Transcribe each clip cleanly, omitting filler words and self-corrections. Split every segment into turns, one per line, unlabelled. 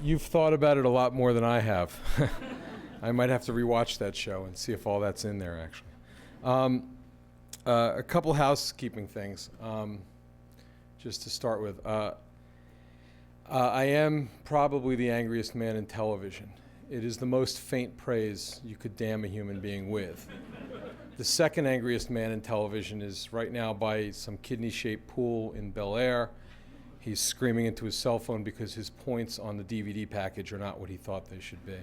You've thought about it a lot more than I have. I might have to rewatch that show and see if all that's in there, actually. A couple housekeeping things, just to start with. I am probably the angriest man in television. It is the most faint praise you could damn a human being with. The second angriest man in television is right now by some kidney-shaped pool in Bel Air. He's screaming into his cell phone because his points on the DVD package are not what he thought they should be.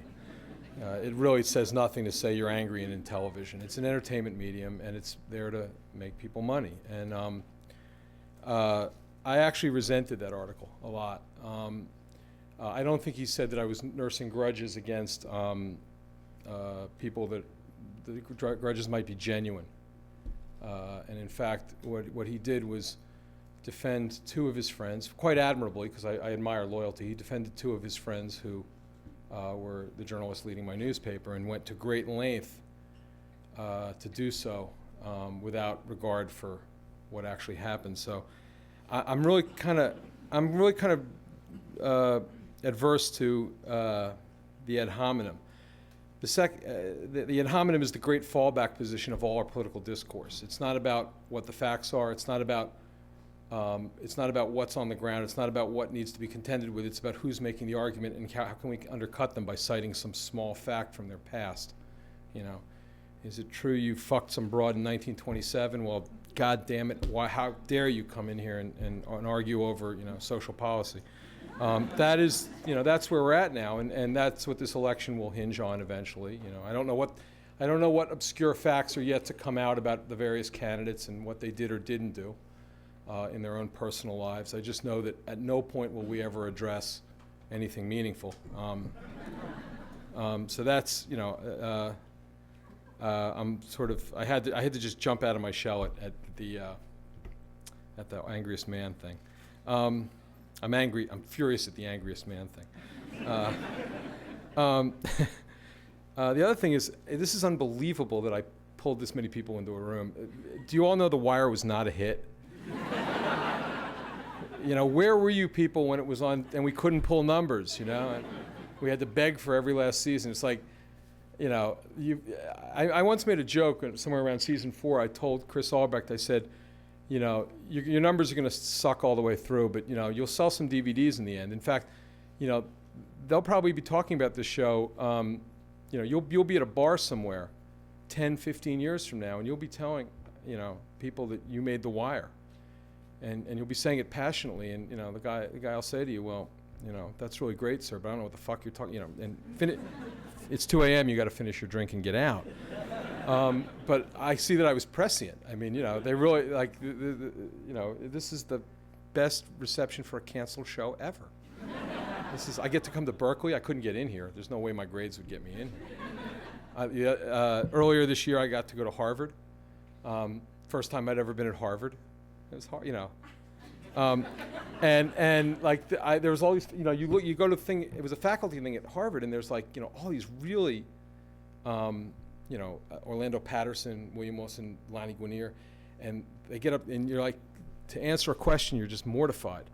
It really says nothing to say you're angry in television. It's an entertainment medium, and it's there to make people money. And I actually resented that article a lot. I don't think he said that I was nursing grudges against people that the grudges might be genuine. And in fact, what he did was defend two of his friends, quite admirably, because I admire loyalty. He defended two of his friends who were the journalists leading my newspaper and went to great length to do so without regard for what actually happened. So I'm really kind of adverse to the ad hominem. The ad hominem is the great fallback position of all our political discourse. It's not about what the facts are. It's not about what's on the ground. It's not about what needs to be contended with. It's about who's making the argument and how can we undercut them by citing some small fact from their past. You know, is it true you fucked some broad in 1927? Well, God damn it! How dare you come in here and argue over social policy? That is, that's where we're at now, and that's what this election will hinge on eventually. I don't know what obscure facts are yet to come out about the various candidates and what they did or didn't do in their own personal lives. I just know that at no point will we ever address anything meaningful. So that's, I'm sort of, I had to just jump out of my shell at the angriest man thing. I'm angry. I'm furious at the angriest man thing. The other thing is, this is unbelievable that I pulled this many people into a room. Do you all know The Wire was not a hit? Where were you people when it was on and we couldn't pull numbers, And we had to beg for every last season. It's like, I once made a joke somewhere around season 4. I told Chris Albrecht, I said, your numbers are going to suck all the way through, but you'll sell some DVDs in the end. In fact, they'll probably be talking about this show. You'll be at a bar somewhere 10, 15 years from now, and you'll be telling people that you made The Wire, and you'll be saying it passionately. And the guy will say to you, well, that's really great, sir, but I don't know what the fuck you're talking. It's 2 a.m. You got to finish your drink and get out. But I see that I was prescient. I mean, they really this is the best reception for a canceled show ever. I get to come to Berkeley. I couldn't get in here. There's no way my grades would get me in here. Earlier this year, I got to go to Harvard. First time I'd ever been at Harvard. It was hard, there was all these, you go to the thing. It was a faculty thing at Harvard, and there's all these really. Orlando Patterson, William Wilson, Lonnie Guinier, and they get up and you're like, to answer a question, you're just mortified.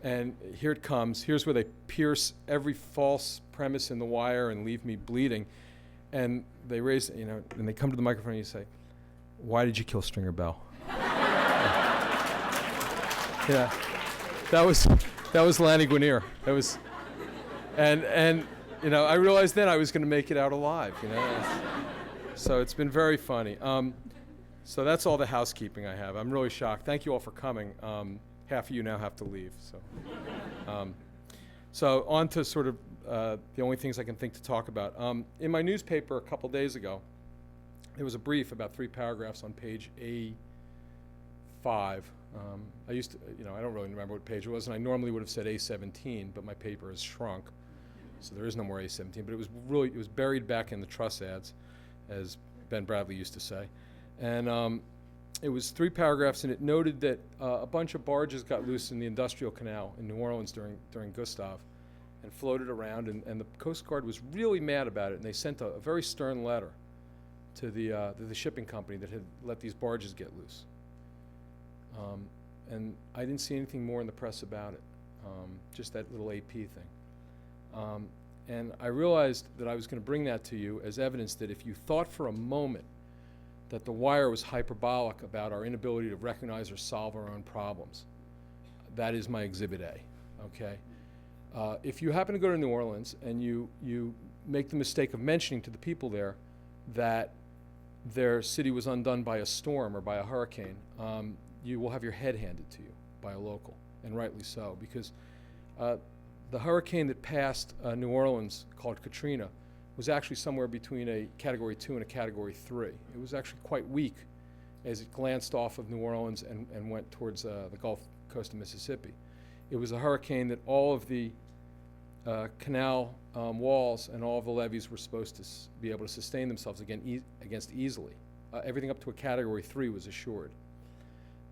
And here it comes. Here's where they pierce every false premise in The Wire and leave me bleeding. And they raise, and they come to the microphone and you say, why did you kill Stringer Bell? Yeah, that was Lonnie Guinier. That was, and I realized then I was going to make it out alive. So it's been very funny. So that's all the housekeeping I have. I'm really shocked. Thank you all for coming. Half of you now have to leave. So on to sort of the only things I can think to talk about. In my newspaper a couple days ago, there was a brief about 3 paragraphs on page A5. I used to, I don't really remember what page it was, and I normally would have said A17, but my paper has shrunk, so there is no more A17. But it was buried back in the truss ads, as Ben Bradley used to say. And it was 3 paragraphs, and it noted that a bunch of barges got loose in the Industrial Canal in New Orleans during Gustav and floated around, and the Coast Guard was really mad about it, and they sent a very stern letter to the shipping company that had let these barges get loose. And I didn't see anything more in the press about it, just that little AP thing. And I realized that I was going to bring that to you as evidence that if you thought for a moment that the wire was hyperbolic about our inability to recognize or solve our own problems, that is my Exhibit A, okay? If you happen to go to New Orleans and you make the mistake of mentioning to the people there that their city was undone by a storm or by a hurricane, you will have your head handed to you by a local, and rightly so, because the hurricane that passed New Orleans, called Katrina, was actually somewhere between a Category 2 and a Category 3. It was actually quite weak as it glanced off of New Orleans and went towards the Gulf Coast of Mississippi. It was a hurricane that all of the canal walls and all of the levees were supposed to be able to sustain themselves against easily. Everything up to a Category 3 was assured.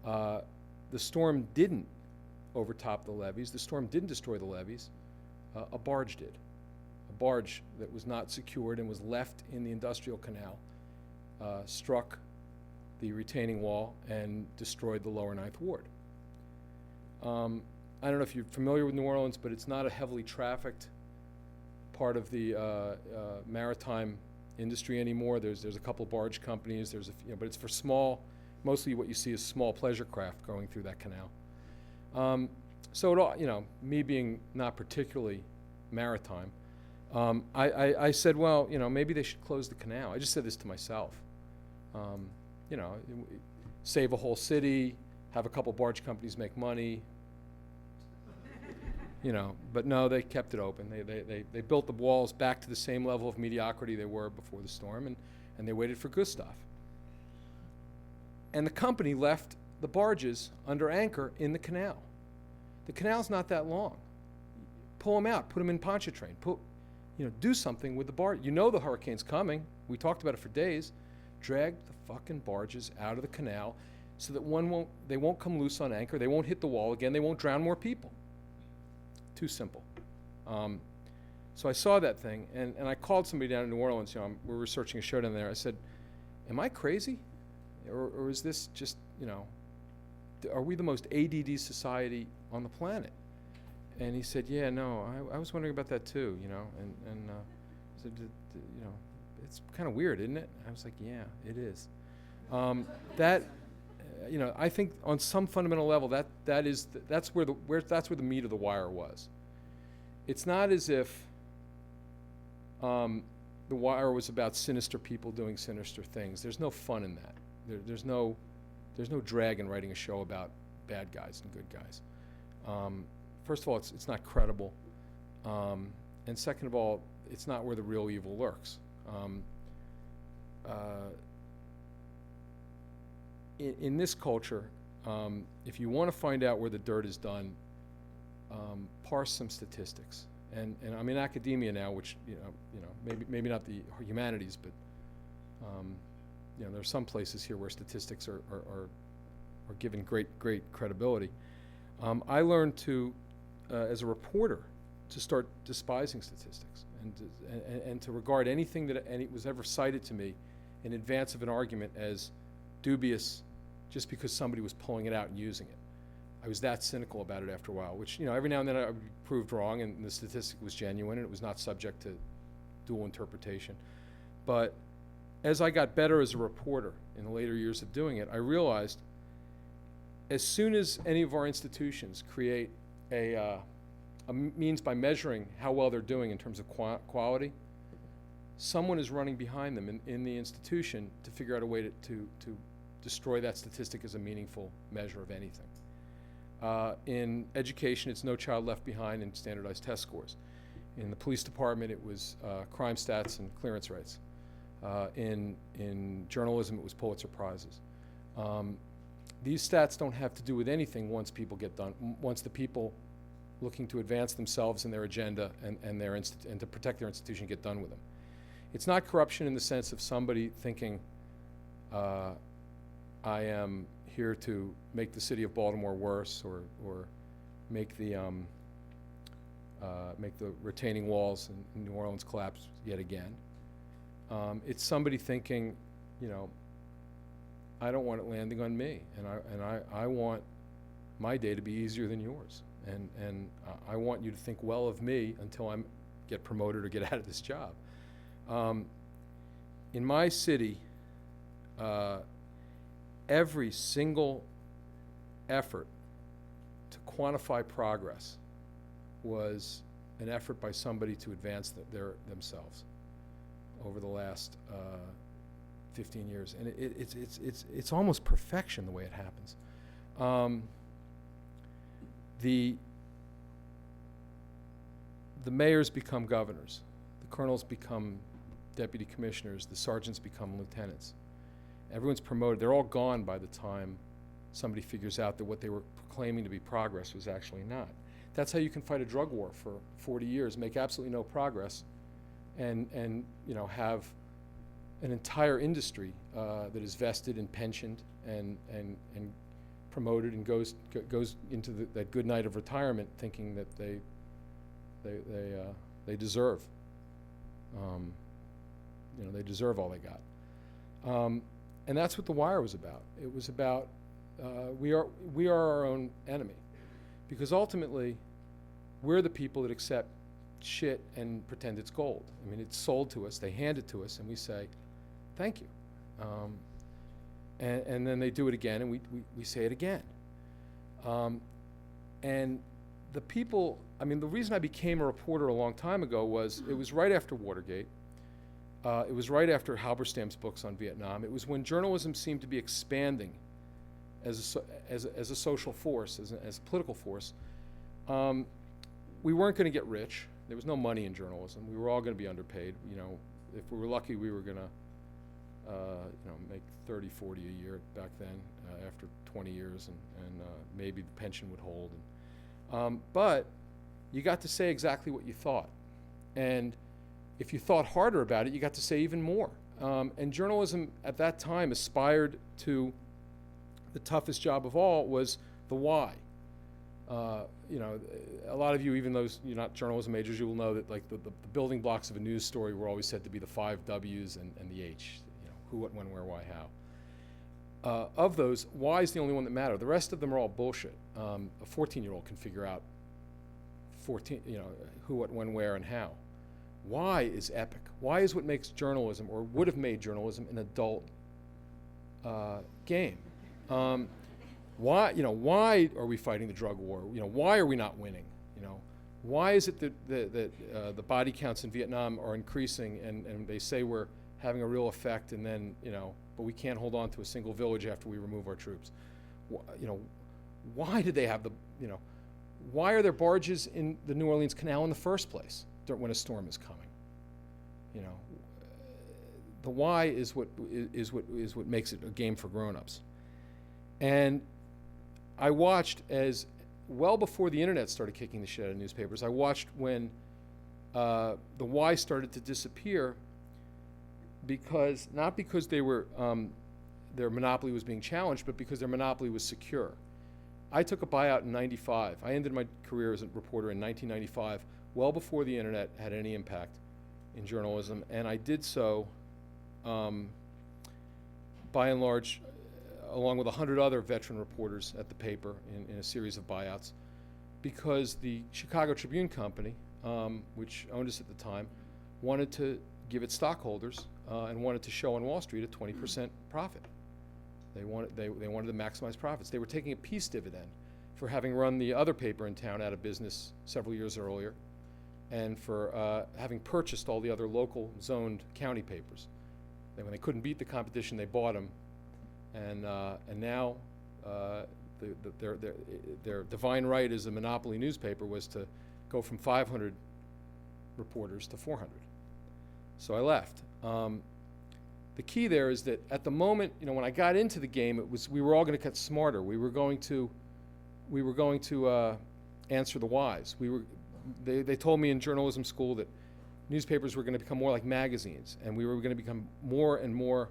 The storm didn't overtop the levees. The storm didn't destroy the levees. A barge did. A barge that was not secured and was left in the industrial canal struck the retaining wall and destroyed the lower Ninth Ward. I don't know if you're familiar with New Orleans, but it's not a heavily trafficked part of the maritime industry anymore. There's a couple barge companies. But it's for small. Mostly, what you see is small pleasure craft going through that canal. So it all, me being not particularly maritime, I said, well, maybe they should close the canal. I just said this to myself. Save a whole city, have a couple barge companies make money. But no, they kept it open. They built the walls back to the same level of mediocrity they were before the storm, and they waited for Gustav. And the company left the barges under anchor in the canal. The canal's not that long. Pull them out, put them in Pontchartrain, do something with the barge. The hurricane's coming. We talked about it for days. Drag the fucking barges out of the canal so that they won't come loose on anchor. They won't hit the wall again. They won't drown more people. Too simple. So I saw that thing, and I called somebody down in New Orleans. We're researching a show down there. I said, am I crazy? Or is this just, are we the most ADD society on the planet? And he said, yeah, no, I was wondering about that too, and I said, it's kind of weird, isn't it? I was like, yeah, it is. I think on some fundamental level that's where the meat of the wire was. It's not as if the wire was about sinister people doing sinister things. There's no fun in that. There's no drag in writing a show about bad guys and good guys. First of all, it's not credible, and second of all, it's not where the real evil lurks. In this culture, if you want to find out where the dirt is done, parse some statistics. And I'm in academia now, which maybe not the humanities, but there are some places here where statistics are given great credibility. I learned to, as a reporter, to start despising statistics and to regard anything that was ever cited to me in advance of an argument as dubious just because somebody was pulling it out and using it. I was that cynical about it after a while, which, every now and then I would be proved wrong and the statistic was genuine and it was not subject to dual interpretation. But as I got better as a reporter in the later years of doing it, I realized as soon as any of our institutions create a means by measuring how well they're doing in terms of quality, someone is running behind them in the institution to figure out a way to destroy that statistic as a meaningful measure of anything. In education, it's No Child Left Behind and standardized test scores. In the police department, it was crime stats and clearance rates. In journalism, it was Pulitzer Prizes. These stats don't have to do with anything once the people looking to advance themselves and their agenda and to protect their institution get done with them. It's not corruption in the sense of somebody thinking, I am here to make the city of Baltimore worse or make the retaining walls in New Orleans collapse yet again. It's somebody thinking, I don't want it landing on me, and I want my day to be easier than yours, and I want you to think well of me until I'm get promoted or get out of this job. In my city, every single effort to quantify progress was an effort by somebody to advance themselves over the last 15 years, and it's almost perfection the way it happens. The mayors become governors, the colonels become deputy commissioners, the sergeants become lieutenants. Everyone's promoted. They're all gone by the time somebody figures out that what they were claiming to be progress was actually not. That's how you can fight a drug war for 40 years, make absolutely no progress, and have an entire industry that is vested and pensioned and promoted and goes into that good night of retirement thinking that they deserve. They deserve all they got. And that's what The Wire was about. It was about we are our own enemy, because ultimately we're the people that accept shit and pretend it's gold. I mean, it's sold to us, they hand it to us, and we say, thank you. And then they do it again, and we say it again. And the people, I mean, the reason I became a reporter a long time ago was it was right after Watergate. It was right after Halberstam's books on Vietnam. It was when journalism seemed to be expanding as a social force, as a political force. We weren't going to get rich. There was no money in journalism. We were all going to be underpaid. If we were lucky, we were going to make 30, 40 a year back then after 20 years, and maybe the pension would hold. But you got to say exactly what you thought. And if you thought harder about it, you got to say even more. And journalism at that time aspired to the toughest job of all was the why. A lot of you, even those you're not journalism majors, you will know that like the building blocks of a news story were always said to be the 5 W's and the H. Who, what, when, where, why, how. Of those, why is the only one that matters. The rest of them are all bullshit. A 14-year-old can figure out who, what, when, where, and how. Why is epic. Why is what makes journalism, or would have made journalism, an adult game. Why are we fighting the drug war? Why are we not winning? Why is it that the body counts in Vietnam are increasing, and they say we're having a real effect, and then but we can't hold on to a single village after we remove our troops? Why did they have why are there barges in the New Orleans Canal in the first place when a storm is coming? The why is what makes it a game for grown-ups. And I watched as well before the internet started kicking the shit out of newspapers. I watched when the why started to disappear, not because they were their monopoly was being challenged, but because their monopoly was secure. I took a buyout in '95. I ended my career as a reporter in 1995, well before the internet had any impact in journalism, and I did so by and large along with 100 other veteran reporters at the paper in a series of buyouts, because the Chicago Tribune Company, which owned us at the time, wanted to give its stockholders and wanted to show on Wall Street a 20% profit. They wanted to maximize profits. They were taking a peace dividend for having run the other paper in town out of business several years earlier, and for having purchased all the other local zoned county papers. Then when they couldn't beat the competition, they bought them, and now their divine right as a monopoly newspaper was to go from 500 reporters to 400. So I left. The key there is that at the moment, when I got into the game, it was we were all going to get smarter. We were going to answer the whys. They told me in journalism school that newspapers were going to become more like magazines, and we were going to become more and more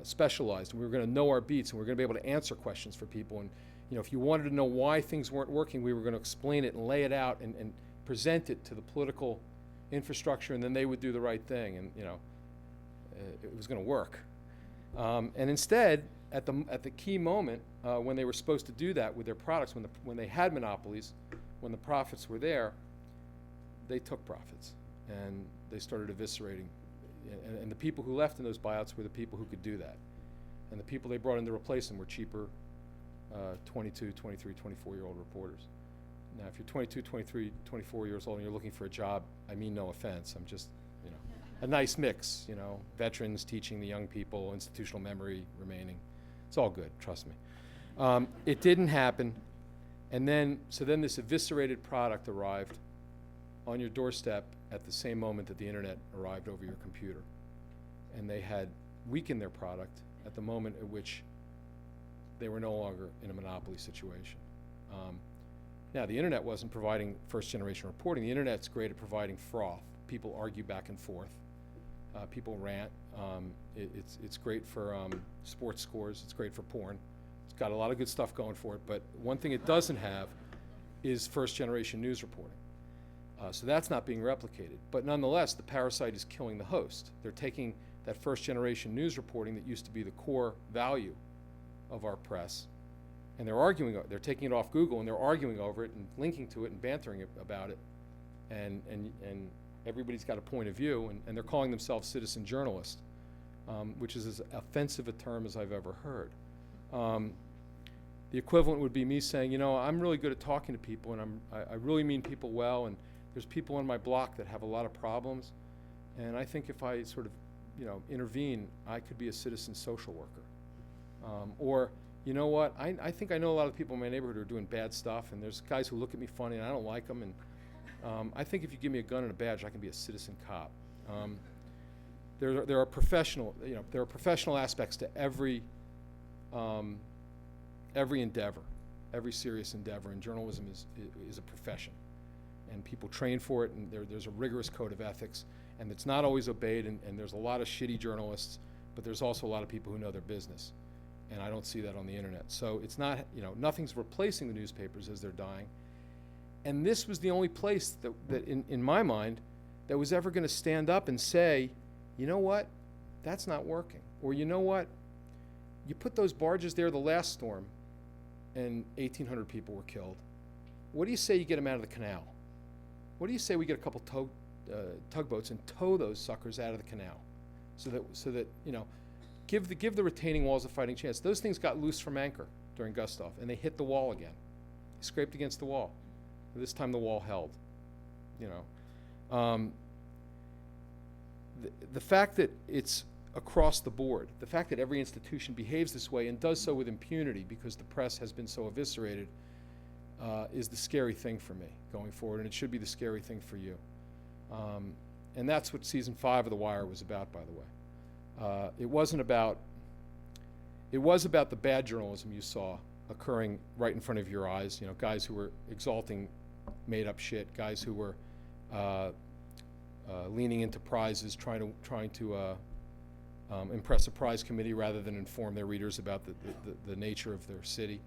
specialized. And we were going to know our beats, and we were going to be able to answer questions for people. And if you wanted to know why things weren't working, we were going to explain it and lay it out and present it to the political infrastructure, and then they would do the right thing, and it was going to work. And instead, at the key moment when they were supposed to do that with their products, when they had monopolies, when the profits were there, they took profits, and they started eviscerating. And the people who left in those buyouts were the people who could do that. And the people they brought in to replace them were cheaper 22, 23, 24-year-old reporters. Now, if you're 22, 23, 24 years old and you're looking for a job, I mean no offense. I'm just, a nice mix, veterans teaching the young people, institutional memory remaining. It's all good, trust me. It didn't happen. And then this eviscerated product arrived on your doorstep at the same moment that the internet arrived over your computer. And they had weakened their product at the moment at which they were no longer in a monopoly situation. Now, the internet wasn't providing first-generation reporting. The internet's great at providing froth. People argue back and forth. People rant. It's great for sports scores. It's great for porn. It's got a lot of good stuff going for it. But one thing it doesn't have is first-generation news reporting. So that's not being replicated. But nonetheless, the parasite is killing the host. They're taking that first-generation news reporting that used to be the core value of our press, and they're taking it off Google, and they're arguing over it and linking to it and bantering about it, and everybody's got a point of view, and they're calling themselves citizen journalists, which is as offensive a term as I've ever heard. The equivalent would be me saying, I'm really good at talking to people, and I really mean people well, and there's people on my block that have a lot of problems, and I think if I sort of, intervene, I could be a citizen social worker. Or, you know what, I think I know a lot of people in my neighborhood who are doing bad stuff, and there's guys who look at me funny and I don't like them, and I think if you give me a gun and a badge, I can be a citizen cop. There are professional, there are professional aspects to every endeavor, every serious endeavor, and journalism is a profession, and people train for it, and there's a rigorous code of ethics, and it's not always obeyed, and there's a lot of shitty journalists, but there's also a lot of people who know their business, and I don't see that on the internet. So it's not, nothing's replacing the newspapers as they're dying, and this was the only place that in my mind, that was ever going to stand up and say, you know what, that's not working, or you know what, you put those barges there the last storm, and 1,800 people were killed. What do you say you get them out of the canal? What do you say we get a couple tugboats and tow those suckers out of the canal, so that give the retaining walls a fighting chance. Those things got loose from anchor during Gustav, and they hit the wall again. They scraped against the wall. This time the wall held. The fact that it's across the board, the fact that every institution behaves this way and does so with impunity because the press has been so eviscerated, is the scary thing for me going forward, and it should be the scary thing for you. And that's what season 5 of The Wire was about, by the way. It was about the bad journalism you saw occurring right in front of your eyes. Guys who were exalting made-up shit, guys who were leaning into prizes, trying to impress a prize committee rather than inform their readers about the nature of their city.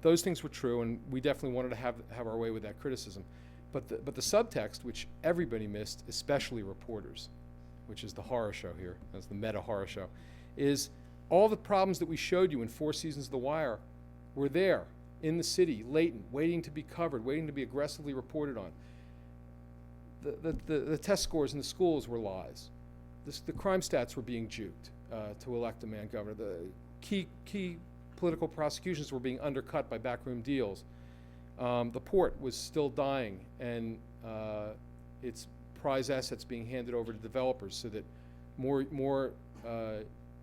Those things were true, and we definitely wanted to have our way with that criticism. But the subtext, which everybody missed, especially reporters, which is the horror show here, that's the meta horror show, is all the problems that we showed you in 4 seasons of The Wire were there in the city, latent, waiting to be covered, waiting to be aggressively reported on. The test scores in the schools were lies. The crime stats were being juked to elect a man governor. The key political prosecutions were being undercut by backroom deals. The port was still dying, and its prize assets being handed over to developers so that more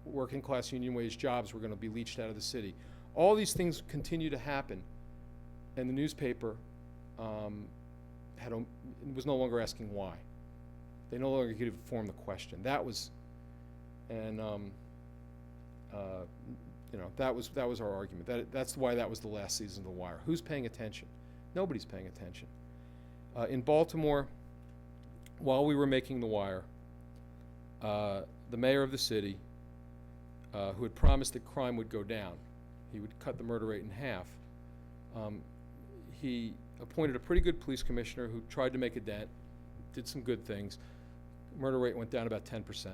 working class union wage jobs were going to be leached out of the city. All these things continue to happen, and the newspaper was no longer asking why. They no longer could form the question. That was, and that was our argument. That's why that was the last season of The Wire. Who's paying attention? Nobody's paying attention. In Baltimore, while we were making The Wire, the mayor of the city, who had promised that crime would go down, he would cut the murder rate in half, he appointed a pretty good police commissioner who tried to make a dent, did some good things. Murder rate went down about 10%.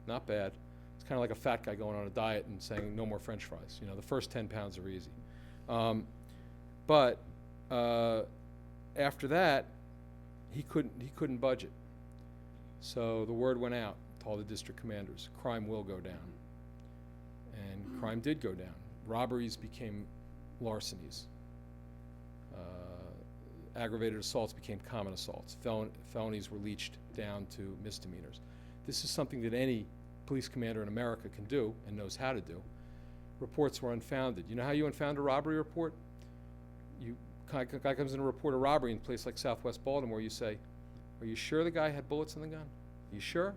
Not bad. It's kind of like a fat guy going on a diet and saying no more French fries. The first 10 pounds are easy. But after that, he couldn't budge it. So the word went out to all the district commanders, crime will go down. And crime did go down. Robberies became larcenies. Aggravated assaults became common assaults. Felonies were leached down to misdemeanors. This is something that any police commander in America can do and knows how to do. Reports were unfounded. You know how you unfound a robbery report? A guy comes in to report a robbery in a place like Southwest Baltimore. You say, "Are you sure the guy had bullets in the gun? Are you sure?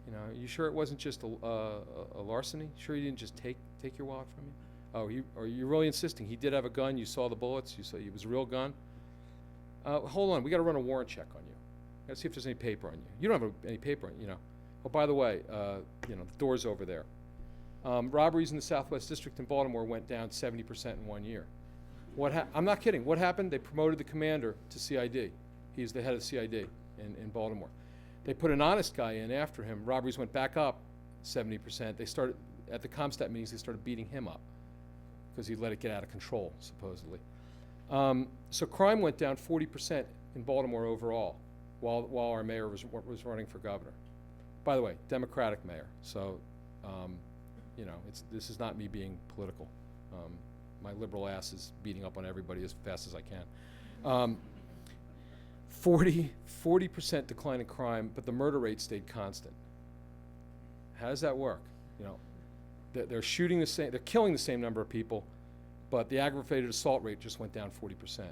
You know, are you sure it wasn't just a larceny? Sure he didn't just take your wallet from you? Oh, are you really insisting he did have a gun? You saw the bullets. You saw it was a real gun. Hold on, we got to run a warrant check on you. Got to see if there's any paper on you. You don't have any paper on you, you know. Oh, by the way, you know, the door's over there. Robberies in the Southwest District in Baltimore went down 70% in 1 year. I'm not kidding. What happened? They promoted the commander to CID. He's the head of the CID in Baltimore. They put an honest guy in after him. Robberies went back up 70%. They started, at the Comstat meetings, they started beating him up because he let it get out of control, supposedly. So crime went down 40% in Baltimore overall while our mayor was running for governor. By the way, Democratic mayor. So, you know, this is not me being political. My liberal ass is beating up on everybody as fast as I can. 40% decline in crime, but the murder rate stayed constant. How does that work? You know, they're shooting the same, they're killing the same number of people, but the aggravated assault rate just went down 40%.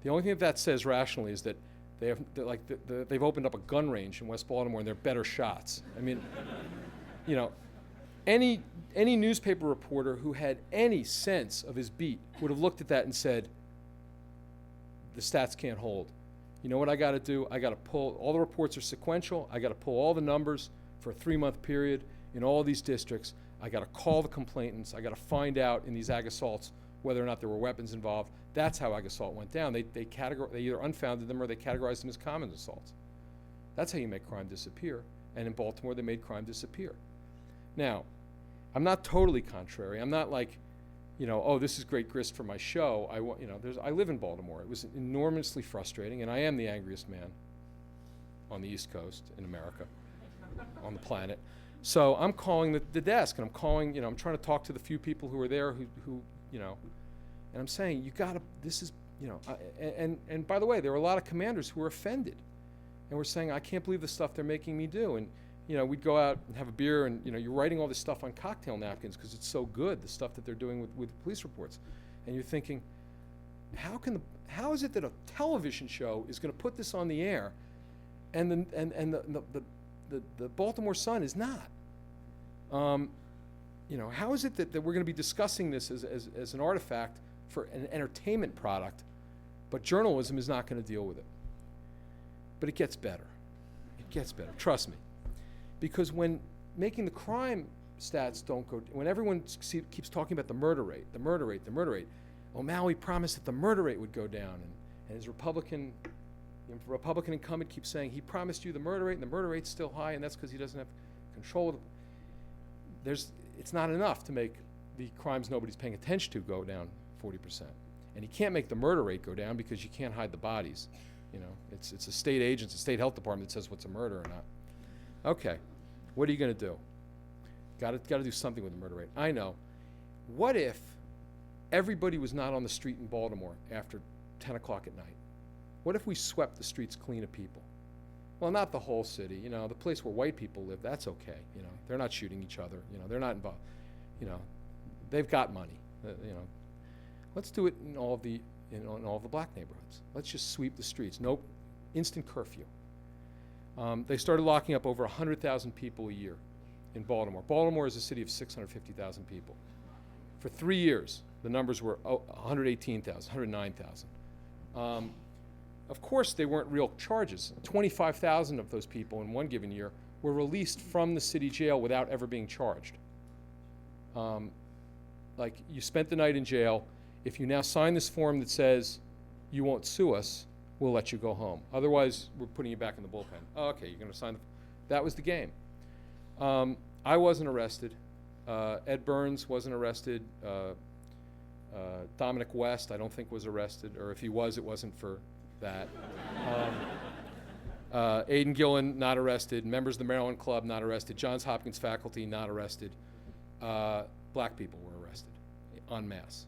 The only thing that says rationally is that they've opened up a gun range in West Baltimore and they're better shots. I mean, you know, any newspaper reporter who had any sense of his beat would have looked at that and said, the stats can't hold. You know what I got to do? I got to pull, all the reports are sequential. I got to pull all the numbers for a 3-month period in all these districts. I got to call the complainants. I got to find out in these ag assaults whether or not there were weapons involved. That's how ag assault went down. They either unfounded them or they categorized them as common assaults. That's how you make crime disappear. And in Baltimore, they made crime disappear. Now, I'm not totally contrary. I'm not like, you know, oh, this is great grist for my show. I live in Baltimore. It was enormously frustrating, and I am the angriest man on the East Coast in America, on the planet. So I'm calling the desk, and I'm calling, you know, I'm trying to talk to the few people who are there who you know, and I'm saying, you gotta, this is, you know, and by the way, there were a lot of commanders who were offended, and were saying, I can't believe the stuff they're making me do. And you know, we'd go out and have a beer, and you know, you're writing all this stuff on cocktail napkins because it's so good, the stuff that they're doing with police reports, and you're thinking, how is it that a television show is going to put this on the air, and the Baltimore Sun is not? You know, how is it that we're going to be discussing this as an artifact for an entertainment product, but journalism is not going to deal with it? But it gets better. It gets better. Trust me. Because when making the crime stats don't go, when everyone keeps talking about the murder rate, O'Malley promised that the murder rate would go down, and his Republican incumbent keeps saying he promised you the murder rate, and the murder rate's still high, and that's because he doesn't have control of it. It's not enough to make the crimes nobody's paying attention to go down 40%. And you can't make the murder rate go down because you can't hide the bodies. You know, it's a state agency, a state health department that says what's a murder or not. Okay, what are you going to do? Got to do something with the murder rate. I know. What if everybody was not on the street in Baltimore after 10 o'clock at night? What if we swept the streets clean of people? Well, not the whole city. You know, the place where white people live, that's okay. You know, they're not shooting each other. You know, they're not involved. You know, they've got money. You know, let's do it in all of the black neighborhoods. Let's just sweep the streets. Nope, instant curfew. They started locking up over 100,000 people a year in Baltimore. Baltimore is a city of 650,000 people. For 3 years, the numbers were 118,000, 109,000. Of course, they weren't real charges. 25,000 of those people in one given year were released from the city jail without ever being charged. Like, you spent the night in jail. If you now sign this form that says you won't sue us, we'll let you go home. Otherwise, we're putting you back in the bullpen. Oh, okay, you're going to sign that was the game. I wasn't arrested. Ed Burns wasn't arrested. Dominic West, I don't think, was arrested. Or if he was, it wasn't for that. Aidan Gillen, not arrested. Members of the Maryland Club, not arrested. Johns Hopkins faculty, not arrested. Black people were arrested en masse.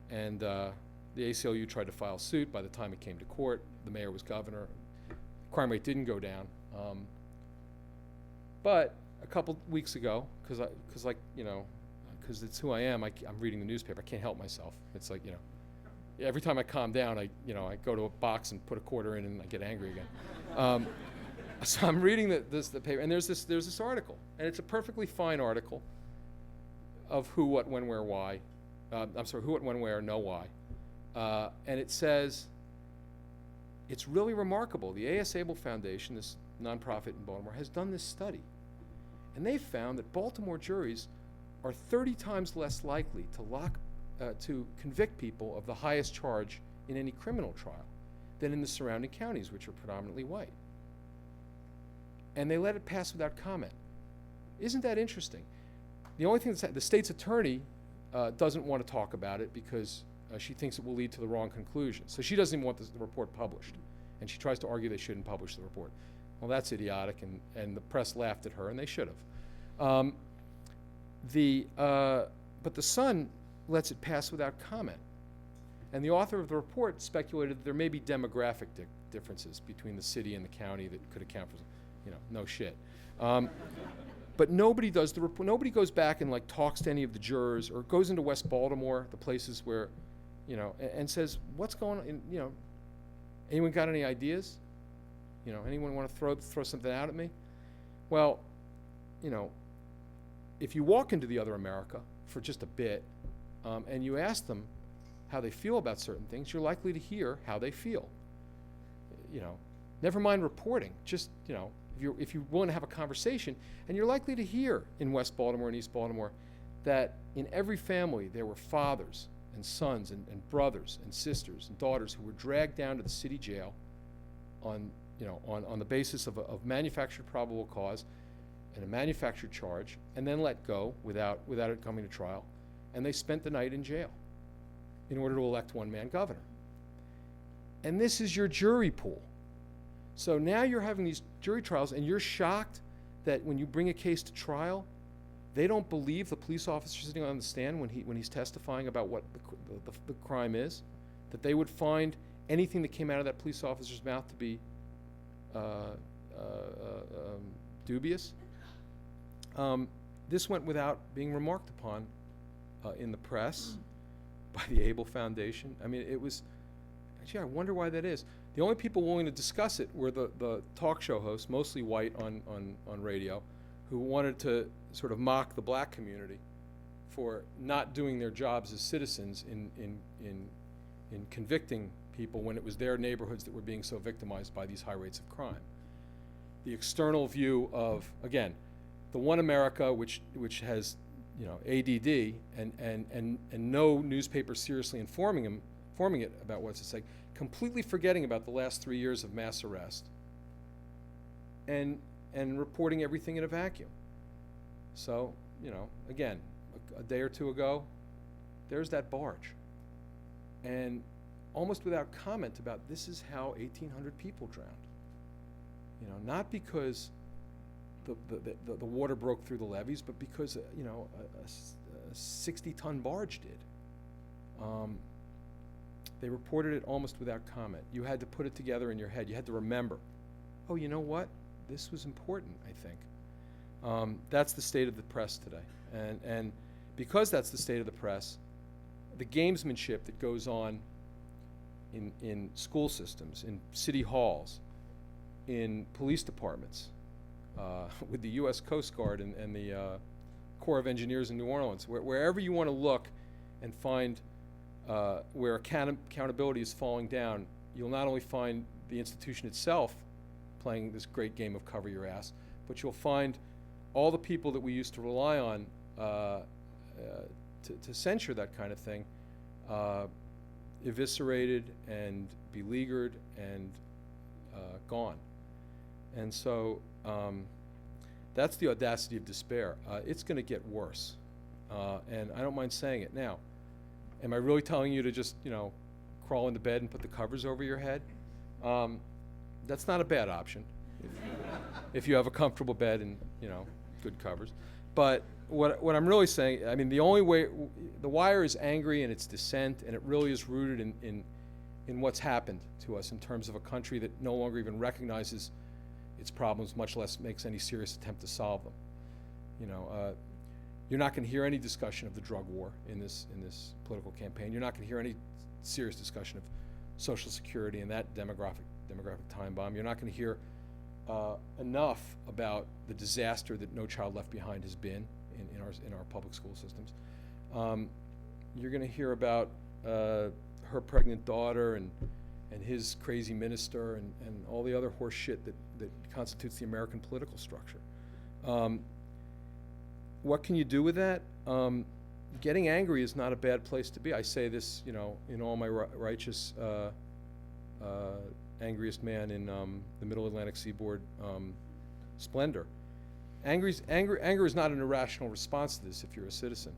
And the ACLU tried to file suit. By the time it came to court, the mayor was governor. Crime rate didn't go down. But a couple weeks ago, because it's who I am, I'm reading the newspaper. I can't help myself. It's like, every time I calm down, I go to a box and put a quarter in and I get angry again. So I'm reading the paper, and there's this article, and it's a perfectly fine article of who, what, when, where, why. Who, what, when, where, no, why. And it says, it's really remarkable. The A.S. Abel Foundation, this nonprofit in Baltimore, has done this study. And they've found that Baltimore juries are 30 times less likely to convict people of the highest charge in any criminal trial than in the surrounding counties, which are predominantly white. And they let it pass without comment. Isn't that interesting? The only thing the state's attorney doesn't want to talk about it because she thinks it will lead to the wrong conclusion. So she doesn't even want the report published. And she tries to argue they shouldn't publish the report. Well, that's idiotic, and the press laughed at her, and they should have. But the Sun lets it pass without comment. And the author of the report speculated that there may be demographic differences between the city and the county that could account for, no shit. But nobody does the report. Nobody goes back and talks to any of the jurors or goes into West Baltimore, the places where, and says, what's going on? Anyone got any ideas? Anyone want to throw something out at me? Well, if you walk into the other America for just a bit, and you ask them how they feel about certain things, you're likely to hear how they feel. Never mind reporting. Just if you're willing to have a conversation, and you're likely to hear in West Baltimore and East Baltimore that in every family there were fathers and sons and brothers and sisters and daughters who were dragged down to the city jail on the basis of manufactured probable cause and a manufactured charge, and then let go without it coming to trial, and they spent the night in jail in order to elect one-man governor. And this is your jury pool. So now you're having these jury trials, and you're shocked that when you bring a case to trial, they don't believe the police officer sitting on the stand when he's testifying about what the crime is, that they would find anything that came out of that police officer's mouth to be dubious. This went without being remarked upon in the press by the Abel Foundation. I mean, it was, I wonder why that is. The only people willing to discuss it were the talk show hosts, mostly white on radio, who wanted to sort of mock the black community for not doing their jobs as citizens in convicting people when it was their neighborhoods that were being so victimized by these high rates of crime. The external view of, again, the one America which has ADD and no newspaper seriously informing it about what's at stake, completely forgetting about the last 3 years of mass arrest and reporting everything in a vacuum. So, again, a day or two ago, there's that barge. And almost without comment about this is how 1,800 people drowned. Not because the water broke through the levees, but because a 60-ton barge did. They reported it almost without comment. You had to put it together in your head. You had to remember, oh, you know what? This was important, I think. That's the state of the press today. And because that's the state of the press, the gamesmanship that goes on in school systems, in city halls, in police departments, with the U.S. Coast Guard and the Corps of Engineers in New Orleans, wherever you want to look and find where accountability is falling down, you'll not only find the institution itself playing this great game of cover your ass, but you'll find all the people that we used to rely on to censure that kind of thing eviscerated and beleaguered and gone. And so that's the audacity of despair. It's going to get worse, and I don't mind saying it now. Am I really telling you to just, crawl into bed and put the covers over your head? That's not a bad option if you have a comfortable bed and, you know, good covers. But what I'm really saying, I mean, the only way, The Wire is angry in its dissent, and it really is rooted in what's happened to us in terms of a country that no longer even recognizes its problems, much less makes any serious attempt to solve them. You know, you're not going to hear any discussion of the drug war in this political campaign. You're not going to hear any serious discussion of Social Security and that demographic time bomb. You're not going to hear enough about the disaster that No Child Left Behind has been in our public school systems. You're going to hear about her pregnant daughter and his crazy minister and all the other horse shit that constitutes the American political structure. What can you do with that? Getting angry is not a bad place to be. I say this, you know, in all my righteous angriest man in the Middle Atlantic Seaboard splendor. Anger is not an irrational response to this if you're a citizen.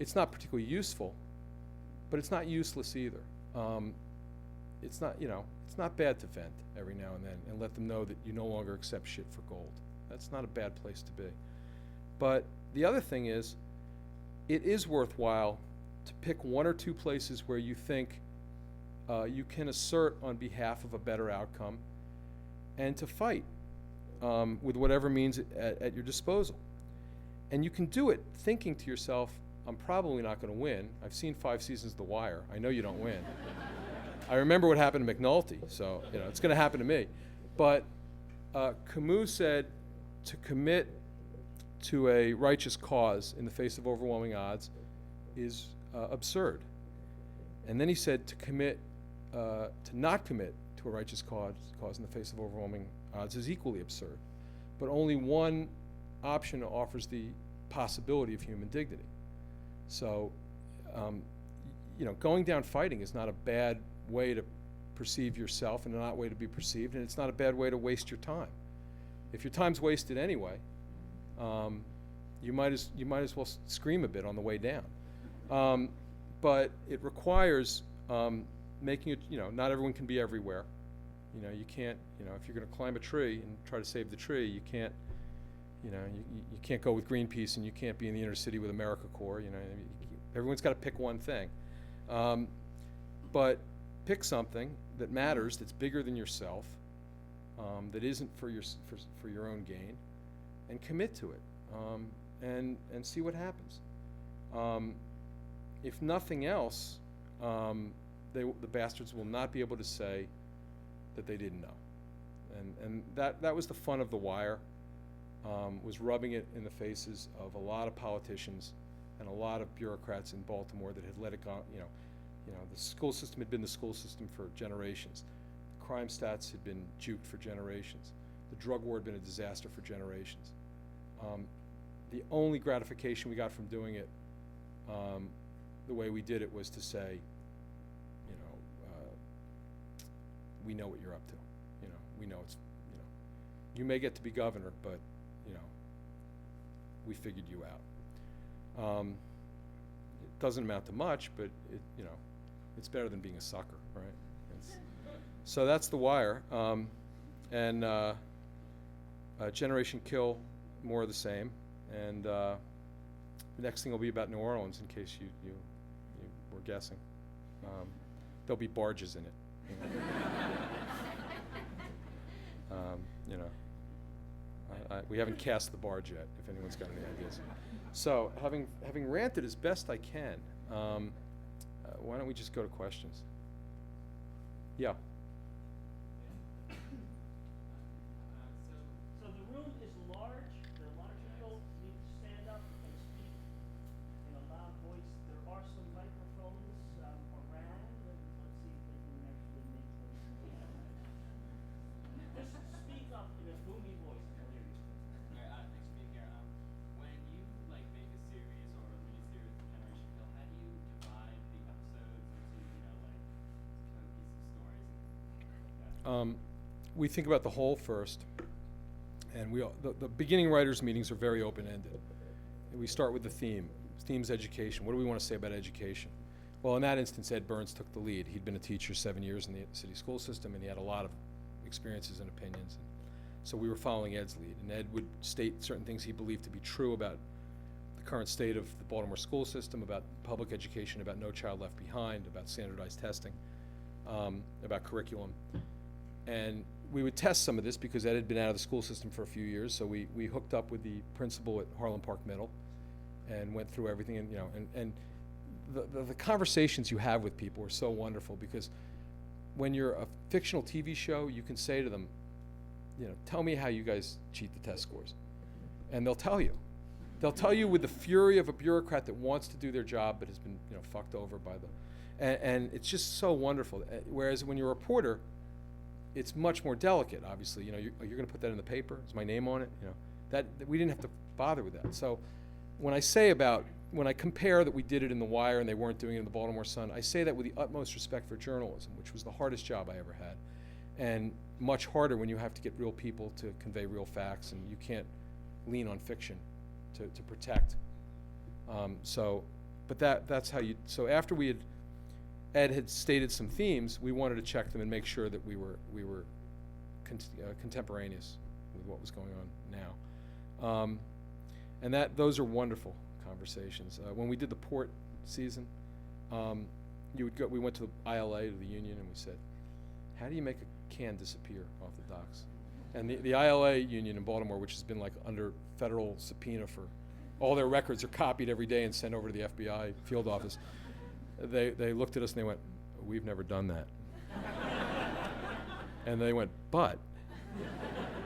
It's not particularly useful, but it's not useless either. It's not, you know, it's not bad to vent every now and then and let them know that you no longer accept shit for gold. That's not a bad place to be. But the other thing is, it is worthwhile to pick one or two places where you think you can assert on behalf of a better outcome and to fight with whatever means at your disposal. And you can do it thinking to yourself, I'm probably not going to win. I've seen 5 seasons of The Wire. I know you don't win. I remember what happened to McNulty, so you know it's going to happen to me. But Camus said to commit to a righteous cause in the face of overwhelming odds is absurd. And then he said to not commit to a righteous cause in the face of overwhelming odds is equally absurd. But only one option offers the possibility of human dignity. So, you know, going down fighting is not a bad way to perceive yourself and not a way to be perceived, and it's not a bad way to waste your time. If your time's wasted anyway, you might as well scream a bit on the way down. But it requires making it, you know, not everyone can be everywhere. You know, you can't, you know, if you're going to climb a tree and try to save the tree, you can't, you know, you can't go with Greenpeace and you can't be in the inner city with AmeriCorps. You know, everyone's got to pick one thing. But pick something that matters, that's bigger than yourself, that isn't for your own gain, and commit to it, and see what happens. If nothing else, the bastards will not be able to say that they didn't know, and that was the fun of The Wire, was rubbing it in the faces of a lot of politicians and a lot of bureaucrats in Baltimore that had let it go. You know, the school system had been the school system for generations. The crime stats had been juked for generations. The drug war had been a disaster for generations. The only gratification we got from doing it the way we did it was to say, you know, we know what you're up to. You know, we know it's, you know, you may get to be governor, but, you know, we figured you out. It doesn't amount to much, but it, you know, it's better than being a sucker, right? So that's The Wire. And Generation Kill, more of the same. And the next thing will be about New Orleans, in case you were guessing. There'll be barges in it. You know, we haven't cast the barge yet, if anyone's got any ideas. So, having ranted as best I can, why don't we just go to questions? Yeah.
So the room is large. There are a lot of people who need to stand up and speak in a loud voice. There are some microphones around. Let's see if they can actually make them. Just speak up in a boomy voice. We'll hear you.
All right, thanks for being here. When you make a series or a miniseries of Generation Kill, how do you divide the episodes into cohesive stories and like that?
We think about the whole first, and the beginning writers' meetings are very open-ended. And we start with the theme. The theme's education. What do we want to say about education? Well, in that instance, Ed Burns took the lead. He'd been a teacher 7 years in the city school system, and he had a lot of experiences and opinions. So we were following Ed's lead, and Ed would state certain things he believed to be true about the current state of the Baltimore school system, about public education, about No Child Left Behind, about standardized testing, about curriculum. And we would test some of this because Ed had been out of the school system for a few years, so we hooked up with the principal at Harlem Park Middle and went through everything. And, you know, and the conversations you have with people are so wonderful, because when you're a fictional TV show, you can say to them, you know, tell me how you guys cheat the test scores. And they'll tell you. They'll tell you with the fury of a bureaucrat that wants to do their job but has been, you know, fucked over by the, and it's just so wonderful. Whereas when you're a reporter, it's much more delicate, obviously. You know, you're going to put that in the paper? Is my name on it? You know, that we didn't have to bother with that. So when I compare that we did it in The Wire and they weren't doing it in the Baltimore Sun, I say that with the utmost respect for journalism, which was the hardest job I ever had. And much harder when you have to get real people to convey real facts, and you can't lean on fiction to protect. But that's how you, so after Ed had stated some themes, we wanted to check them and make sure that we were contemporaneous with what was going on now. And those are wonderful conversations. When we did the port season, we went to the ILA, to the union, and we said, how do you make a can disappear off the docks? And the ILA union in Baltimore, which has been like under federal subpoena for, all their records are copied every day and sent over to the FBI field office. They looked at us and they went, we've never done that. And they went, but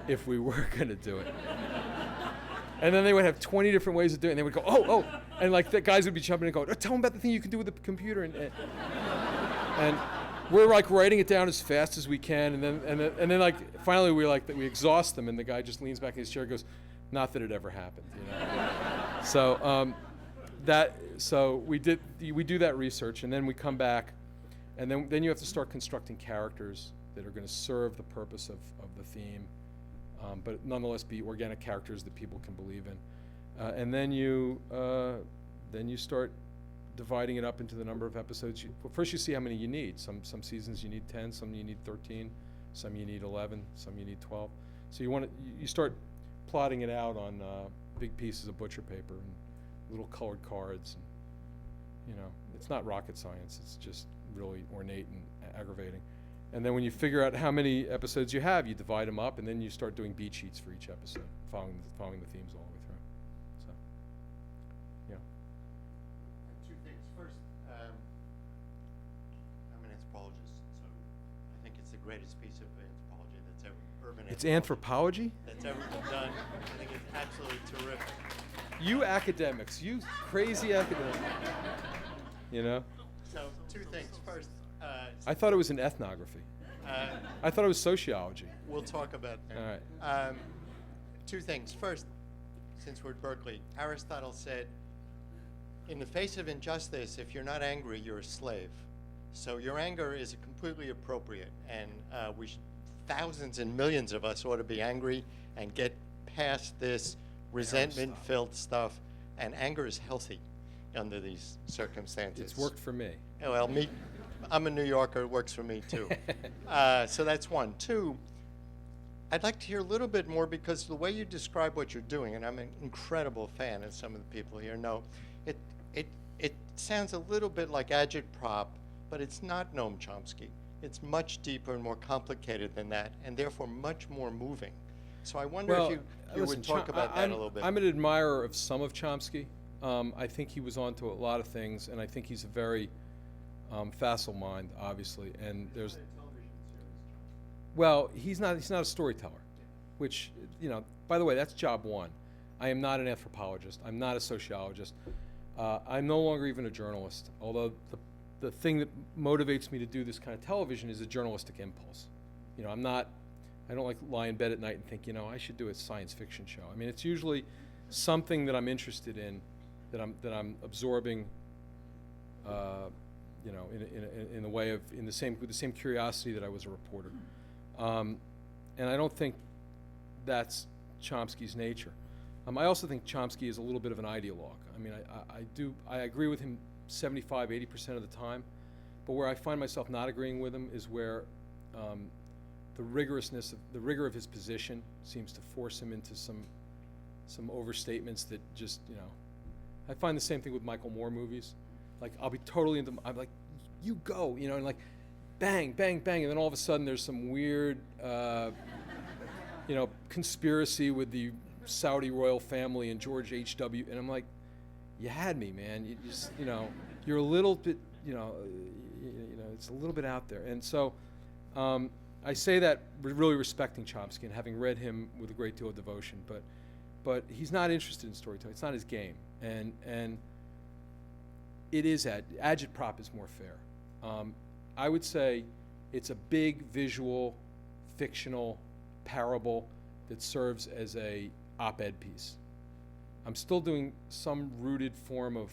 if we were going to do it. And then they would have 20 different ways of doing it. And they would go, oh. And like the guys would be jumping and go, tell them about the thing you can do with the computer. And we're like writing it down as fast as we can. And then like finally we exhaust them. And the guy just leans back in his chair and goes, not that it ever happened. You know? So we do that research, and then we come back, and then you have to start constructing characters that are going to serve the purpose of the theme, but nonetheless be organic characters that people can believe in, and then you start dividing it up into the number of episodes. First you see how many you need. Some seasons you need 10, some you need 13, some you need 11, some you need 12. So you start plotting it out on big pieces of butcher paper and little colored cards. And, you know, it's not rocket science. It's just really ornate and aggravating. And then when you figure out how many episodes you have, you divide them up, and then you start doing beat sheets for each episode, following the themes all the way through. So, yeah.
Two things. First, I'm an anthropologist, so I think it's the greatest piece of anthropology that's ever urban.
It's anthropology?
That's ever been done. I think it's absolutely terrific.
You academics, you crazy academics. You know?
So, two things. First,
I thought it was an ethnography. I thought it was sociology.
We'll talk about that.
All right.
Two things. First, since we're at Berkeley, Aristotle said, in the face of injustice, if you're not angry, you're a slave. So your anger is completely appropriate, and thousands and millions of us ought to be angry and get past this resentment-filled stuff, and anger is healthy under these circumstances.
It's worked for me.
Well, I'm a New Yorker, it works for me too. So that's one. Two, I'd like to hear a little bit more, because the way you describe what you're doing, and I'm an incredible fan, as some of the people here know, it sounds a little bit like Agitprop, but it's not Noam Chomsky. It's much deeper and more complicated than that, and therefore much more moving. So I wonder if you would talk about that a little bit.
I'm an admirer of some of Chomsky. I think he was onto a lot of things, and I think he's a very facile mind, obviously. And there's, well, he's not a storyteller, which, you know, by the way, that's job one. I am not an anthropologist. I'm not a sociologist. I'm no longer even a journalist, although the thing that motivates me to do this kind of television is a journalistic impulse. You know, I don't like lie in bed at night and think, you know, I should do a science fiction show. I mean, it's usually something that I'm interested in, that I'm absorbing, you know, in the way of with the same curiosity that I was a reporter, and I don't think that's Chomsky's nature. I also think Chomsky is a little bit of an ideologue. I mean, I agree with him 75-80% of the time, but where I find myself not agreeing with him is where the rigor of his position seems to force him into some overstatements that just, you know, I find the same thing with Michael Moore movies. Like, I'll be totally into, I'm like, you go, you know, and like, bang, bang, bang, and then all of a sudden there's some weird, you know, conspiracy with the Saudi royal family and George H.W. And I'm like, you had me, man. You just, you know, you're a little bit, you know, it's a little bit out there. And so I say that really respecting Chomsky and having read him with a great deal of devotion, but he's not interested in storytelling. It's not his game. And it is Agitprop is more fair. I would say it's a big visual, fictional parable that serves as a op-ed piece. I'm still doing some rooted form of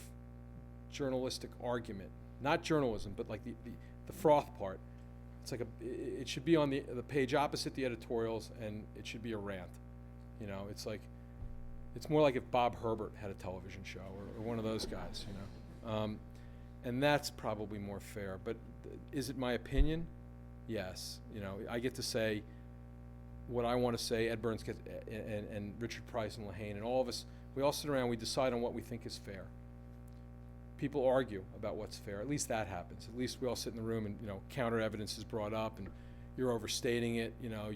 journalistic argument, not journalism, but like the froth part. It's like it should be on the page opposite the editorials, and it should be a rant. You know, it's like, it's more like if Bob Herbert had a television show or one of those guys, you know. And that's probably more fair. But is it my opinion? Yes. You know, I get to say what I want to say. Ed Burns gets, and Richard Price and Lehane and all of us, we all sit around, we decide on what we think is fair. People argue about what's fair. At least that happens. At least we all sit in the room and, you know, counter evidence is brought up and you're overstating it. You know,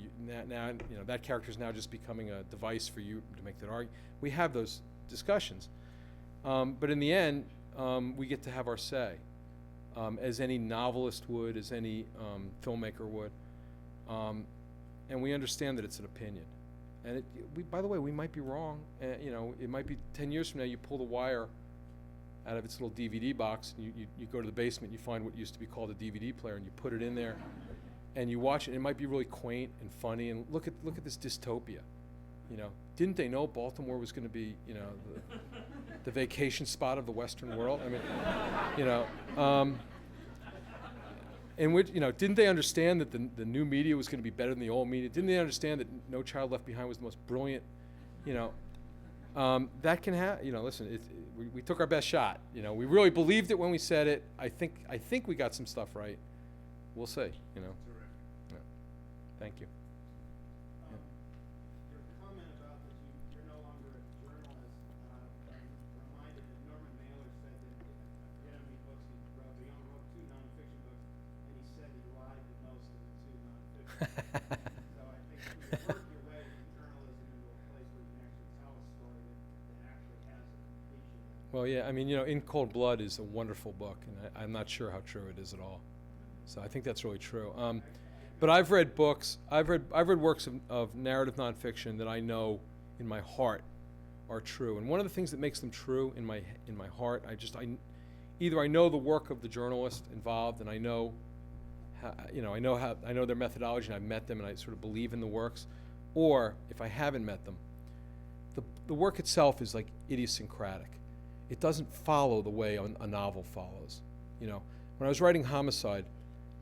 now you know, that character is now just becoming a device for you to make that argument. We have those discussions. But in the end, we get to have our say, as any novelist would, as any filmmaker would. And we understand that it's an opinion. And by the way, we might be wrong. You know, it might be 10 years from now, you pull the wire out of its little DVD box, and you go to the basement, you find what used to be called a DVD player, and you put it in there, and you watch it. And it might be really quaint and funny, and look at this dystopia. You know, didn't they know Baltimore was going to be, you know, the vacation spot of the Western world? I mean, you know, and which, you know, didn't they understand that the new media was going to be better than the old media? Didn't they understand that No Child Left Behind was the most brilliant, you know? That can happen. You know, listen, we took our best shot. You know, we really believed it when we said it. I think we got some stuff right. We'll see. You know. Yeah. Thank you.
Your comment about that you're no longer a journalist reminded that Norman Mailer said that if you know how many books he wrote, but he only wrote 2 nonfiction books, and he said he lied the most of the 2 nonfiction. So I think you can work your way from journalism into a place where you can actually tell a story that actually has a completion.
Well, yeah. I mean, you know, In Cold Blood is a wonderful book, and I'm not sure how true it is at all. So I think that's really true. But I've read books. I've read works of narrative nonfiction that I know in my heart are true. And one of the things that makes them true in my heart, either I know the work of the journalist involved, and I know how, you know, I know their methodology, and I've met them, and I sort of believe in the works, or if I haven't met them, the work itself is like idiosyncratic. It doesn't follow the way a novel follows. You know, when I was writing Homicide,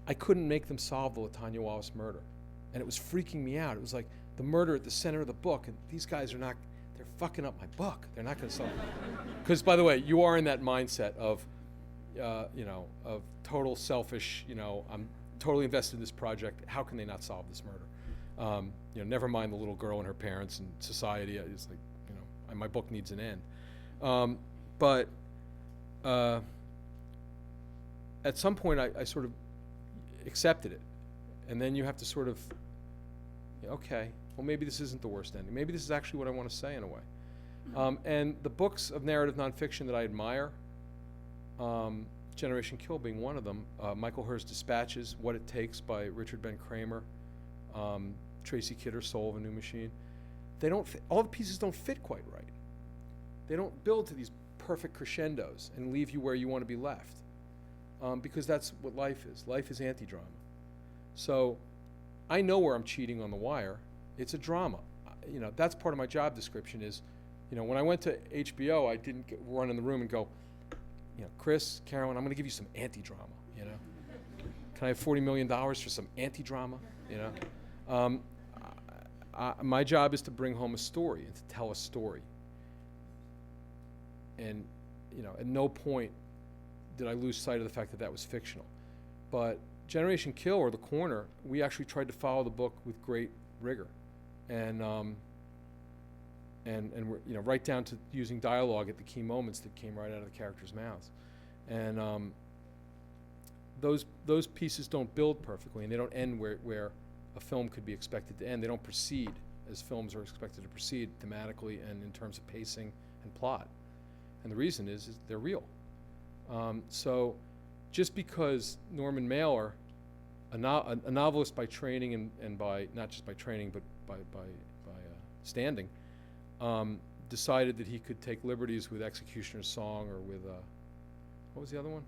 I couldn't make them solve the LaTanya Wallace murder. And it was freaking me out. It was like the murder at the center of the book, and these guys they're fucking up my book. They're not going to solve it. Because, by the way, you are in that mindset of, you know, of total selfish, you know, I'm totally invested in this project. How can they not solve this murder? You know, never mind the little girl and her parents and society. It's like, you know, my book needs an end. But at some point, I sort of accepted it, and then you have to sort of, okay, well, maybe this isn't the worst ending. Maybe this is actually what I want to say in a way. And the books of narrative nonfiction that I admire, Generation Kill being one of them, Michael Herr's Dispatches, What It Takes by Richard Ben Kramer, Tracy Kidder's Soul of a New Machine. They don't fit, all the pieces don't fit quite right. They don't build to these perfect crescendos and leave you where you want to be left. Because that's what life is. Life is anti-drama. So I know where I'm cheating on the wire. It's a drama. You know, that's part of my job description is, you know, when I went to HBO, I didn't run in the room and go, you know, Chris, Carolyn, I'm going to give you some anti-drama, you know. Can I have $40 million for some anti-drama, you know? My job is to bring home a story and to tell a story. And, you know, at no point did I lose sight of the fact that that was fictional. But Generation Kill, or The Corner, we actually tried to follow the book with great rigor, and we're, you know, right down to using dialogue at the key moments that came right out of the characters' mouths, and those pieces don't build perfectly, and they don't end where a film could be expected to end. They don't proceed as films are expected to proceed thematically and in terms of pacing and plot, and the reason is they're real. So just because Norman Mailer, a novelist by training and by, not just by training, but by standing, decided that he could take liberties with Executioner's Song or with, what was the other one?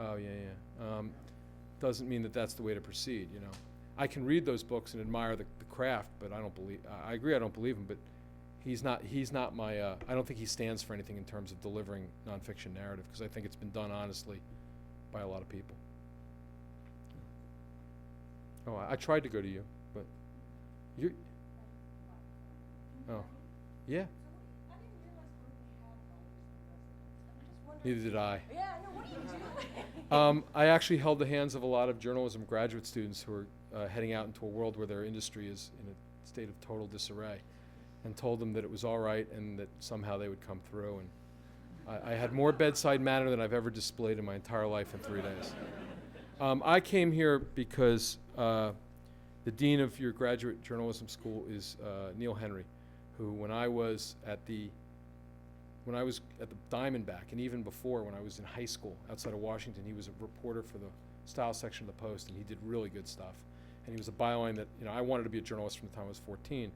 Oh, yeah. Doesn't mean that that's the way to proceed, you know. I can read those books and admire the craft, but I don't believe, I agree I don't believe him, but he's not my, I don't think he stands for anything in terms of delivering nonfiction narrative, because I think it's been done honestly by a lot of people. Oh, I tried to go to you, but you're, oh, yeah. Neither did I.
Yeah, I know. What do you do?
I actually held the hands of a lot of journalism graduate students who are heading out into a world where their industry is in a state of total disarray, and told them that it was all right and that somehow they would come through. And I had more bedside manner than I've ever displayed in my entire life in 3 days. I came here because the dean of your graduate journalism school is Neil Henry, who when I was at the Diamondback, and even before, when I was in high school outside of Washington, he was a reporter for the style section of the Post, and he did really good stuff. And he was a byline that, you know, I wanted to be a journalist from the time I was 14.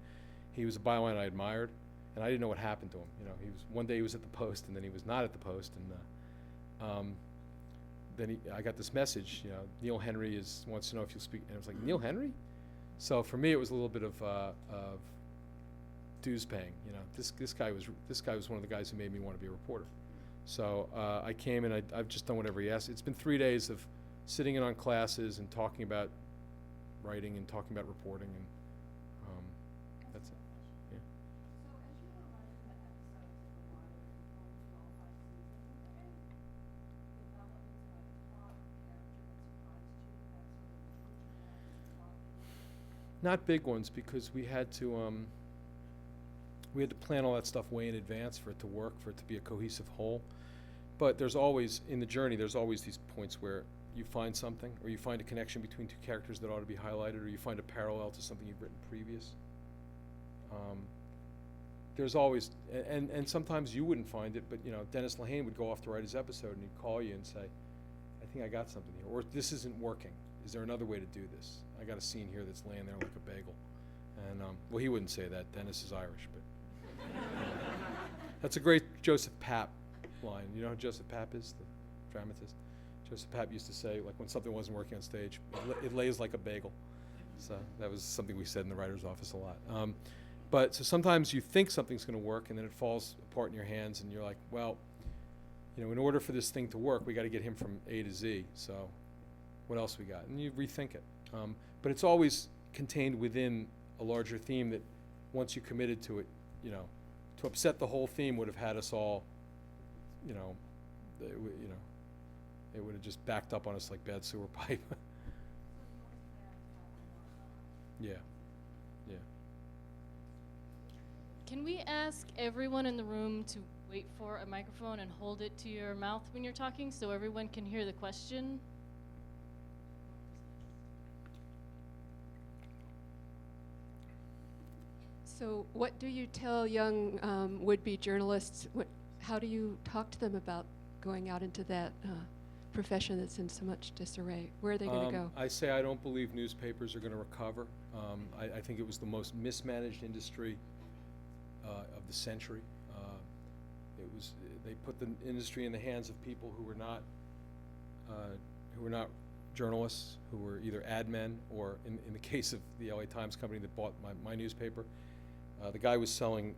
He was a byline I admired, and I didn't know what happened to him. You know, one day he was at the Post, and then he was not at the Post, and then I got this message, you know, Neil Henry wants to know if you'll speak, and I was like, Neil Henry? So for me, it was a little bit of dues paying. You know, this guy was one of the guys who made me want to be a reporter. So I came, and I've just done whatever he asked. It's been 3 days of sitting in on classes and talking about writing and talking about reporting, and that's it. Yeah.
So as you were running the episodes of The Wire and going through all 5 seasons, were there any developments about the plot or character that surprised you, that sort of drew you out?
Not big ones, because we had to plan all that stuff way in advance for it to work, for it to be a cohesive whole. But there's always, in the journey, there's always these points where you find something, or you find a connection between two characters that ought to be highlighted, or you find a parallel to something you've written previous. There's always, and sometimes you wouldn't find it, but you know, Dennis Lehane would go off to write his episode, and he'd call you and say, I think I got something here, or this isn't working. Is there another way to do this? I got a scene here that's laying there like a bagel. And, well, he wouldn't say that. Dennis is Irish, but that's a great Joseph Papp line. You know who Joseph Papp is, the dramatist? Joseph Papp used to say, like, when something wasn't working on stage, it lays like a bagel. So that was something we said in the writer's office a lot. But so sometimes you think something's going to work, and then it falls apart in your hands, and you're like, well, you know, in order for this thing to work, we got to get him from A to Z. So what else we got? And you rethink it. But it's always contained within a larger theme that once you committed to it, you know, to upset the whole theme would have had us all, you know, it would have just backed up on us like bad sewer pipe. Yeah. Yeah.
Can we ask everyone in the room to wait for a microphone and hold it to your mouth when you're talking so everyone can hear the question?
So what do you tell young would-be journalists? How do you talk to them about going out into that profession that's in so much disarray? Where are they going to go?
I say I don't believe newspapers are going to recover. I think it was the most mismanaged industry of the century. They put the industry in the hands of people who were not journalists, who were either ad men, or in the case of the LA Times company that bought my newspaper, the guy was selling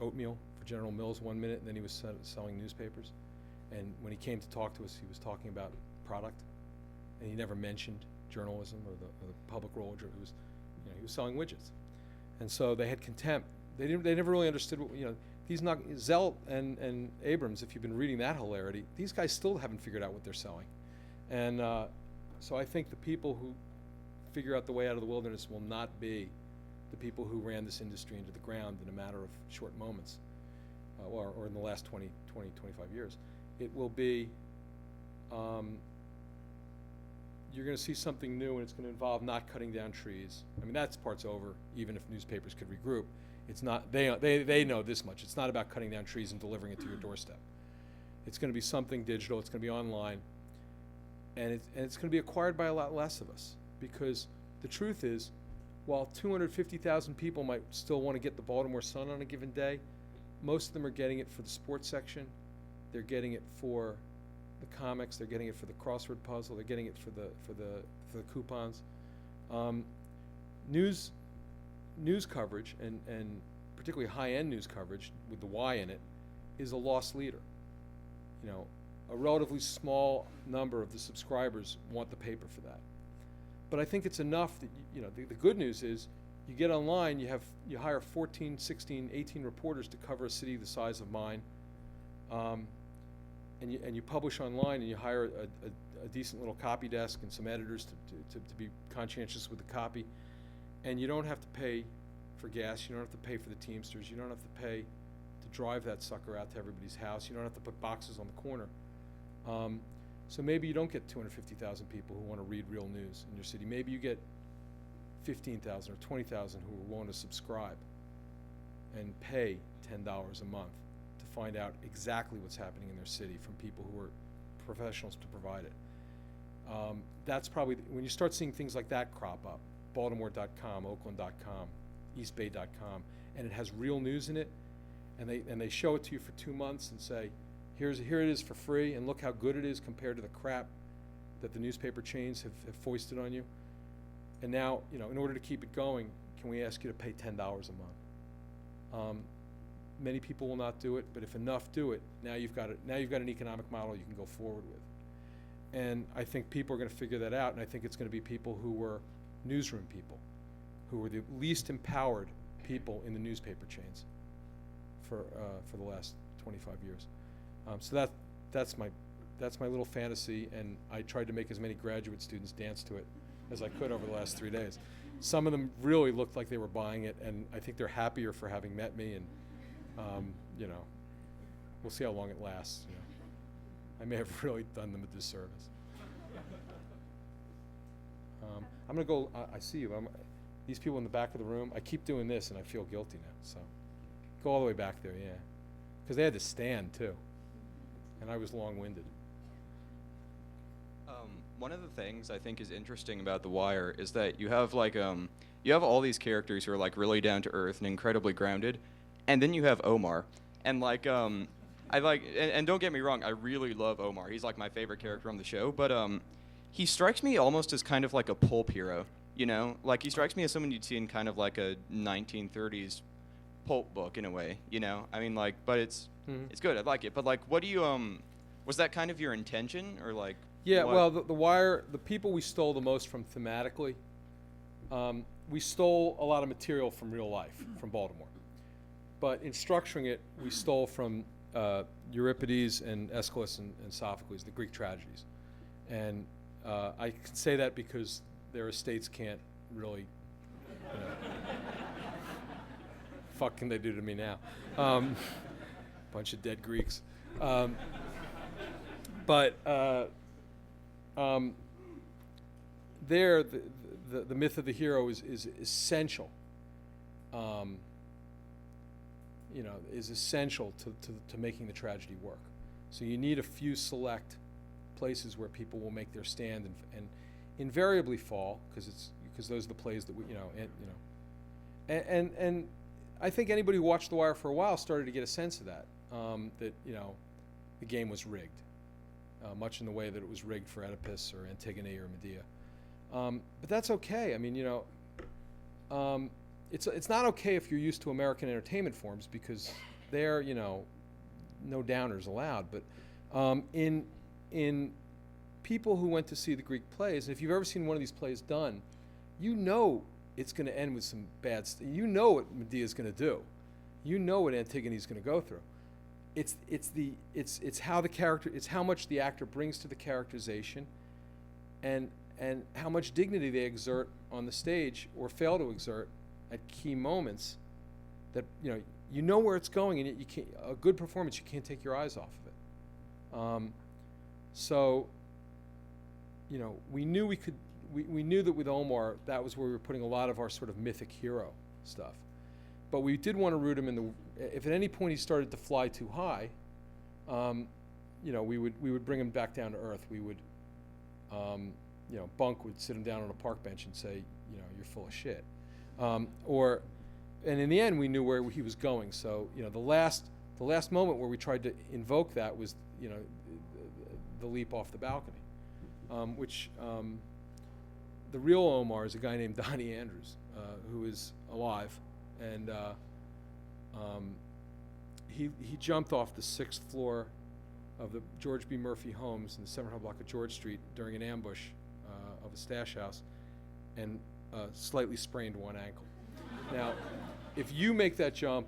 oatmeal for General Mills 1 minute, and then he was selling newspapers. And when he came to talk to us, he was talking about product, and he never mentioned journalism or the public role. It was, you know, he was selling widgets, and so they had contempt. They never really understood what, you know, Zell and Abrams. If you've been reading that hilarity, these guys still haven't figured out what they're selling, and So I think the people who figure out the way out of the wilderness will not be the people who ran this industry into the ground in a matter of short moments, or in the last 20, 25 years. It will be, you're going to see something new, and it's going to involve not cutting down trees. I mean, that part's over, even if newspapers could regroup. It's not, they know this much. It's not about cutting down trees and delivering it to your doorstep. It's going to be something digital. It's going to be online. And it's going to be acquired by a lot less of us. Because the truth is, while 250,000 people might still want to get the Baltimore Sun on a given day, most of them are getting it for the sports section. They're getting it for the comics. They're getting it for the crossword puzzle. They're getting it for the coupons. News coverage, and particularly high-end news coverage with the Y in it, is a lost leader. You know, a relatively small number of the subscribers want the paper for that. But I think it's enough that, you know, the good news is you get online, you hire 14, 16, 18 reporters to cover a city the size of mine, and you publish online, and you hire a decent little copy desk and some editors to be conscientious with the copy, and you don't have to pay for gas, you don't have to pay for the Teamsters, you don't have to pay to drive that sucker out to everybody's house, you don't have to put boxes on the corner. So maybe you don't get 250,000 people who want to read real news in your city. Maybe you get 15,000 or 20,000 who are willing to subscribe and pay $10 a month to find out exactly what's happening in their city from people who are professionals to provide it. That's probably, when you start seeing things like that crop up, Baltimore.com, Oakland.com, EastBay.com, and it has real news in it, and they show it to you for 2 months and say, here it is for free, and look how good it is compared to the crap that the newspaper chains have foisted on you. And now, you know, in order to keep it going, can we ask you to pay $10 a month? Many people will not do it, but if enough do it, now you've got an economic model you can go forward with. And I think people are going to figure that out, and I think it's going to be people who were newsroom people, who were the least empowered people in the newspaper chains for the last 25 years. So that's my little fantasy, and I tried to make as many graduate students dance to it as I could over the last 3 days. Some of them really looked like they were buying it, and I think they're happier for having met me, and you know, we'll see how long it lasts. You know, I may have really done them a disservice. I'm gonna go. I see you. These people in the back of the room. I keep doing this, and I feel guilty now. So go all the way back there, yeah, because they had to stand too. And I was long-winded.
One of the things I think is interesting about The Wire is that you have like you have all these characters who are like really down to earth and incredibly grounded, and then you have Omar, and like I like and don't get me wrong, I really love Omar. He's like my favorite character on the show, but he strikes me almost as kind of like a pulp hero, you know? Like he strikes me as someone you'd see in kind of like a 1930s pulp book in a way, you know? I mean, like, but it's good. I like it. But like, what do you was that kind of your intention, or like?
Yeah.
what?
Well, the Wire, the people we stole the most from thematically, we stole a lot of material from real life, from Baltimore. But in structuring it, we stole from Euripides and Aeschylus and Sophocles, the Greek tragedies. And I can say that because their estates can't really, you know, fuck can they do to me now? Bunch of dead Greeks. But there, the myth of the hero is essential. You know, is essential to making the tragedy work. So you need a few select places where people will make their stand and invariably fall, because those are the plays that we, you know, and I think anybody who watched The Wire for a while started to get a sense of that, that, you know, the game was rigged, much in the way that it was rigged for Oedipus or Antigone or Medea. But that's okay. I mean, you know, it's not okay if you're used to American entertainment forms, because they're, you know, no downers allowed. But in people who went to see the Greek plays, if you've ever seen one of these plays done, you know it's going to end with some bad you know what Medea's going to do. You know what Antigone's going to go through. It's how the character, it's how much the actor brings to the characterization, and and how much dignity they exert on the stage or fail to exert at key moments that, you know where it's going, and yet you can't, a good performance, you can't take your eyes off of it. So, we knew we knew that with Omar, that was where we were putting a lot of our sort of mythic hero stuff. But we did want to root him in the, if at any point he started to fly too high, we would bring him back down to earth. We would, Bunk would sit him down on a park bench and say, you're full of shit. And in the end, we knew where he was going. So, the last moment where we tried to invoke that was, the leap off the balcony, which the real Omar is a guy named Donnie Andrews, who is alive, and he jumped off the 6th floor of the George B. Murphy homes in the 700 block of George Street during an ambush of a stash house, and slightly sprained one ankle. Now, if you make that jump,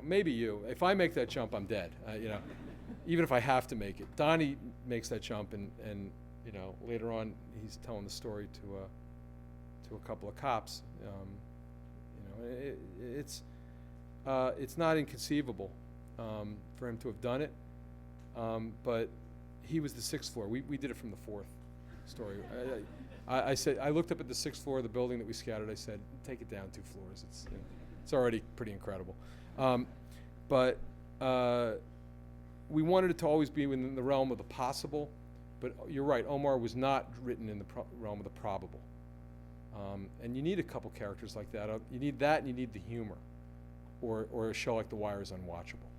maybe you. If I make that jump, I'm dead. Even if I have to make it. Donnie makes that jump, and later on he's telling the story to a couple of cops. It's not inconceivable for him to have done it, but he was the 6th floor. We did it from the 4th story. I said, I looked up at the 6th floor of the building that we scouted. I said, take it down 2 floors. It's already pretty incredible. But we wanted it to always be within the realm of the possible. But you're right, Omar was not written in the realm of the probable. And you need a couple characters like that. You need that, and you need the humor, or a show like The Wire is unwatchable,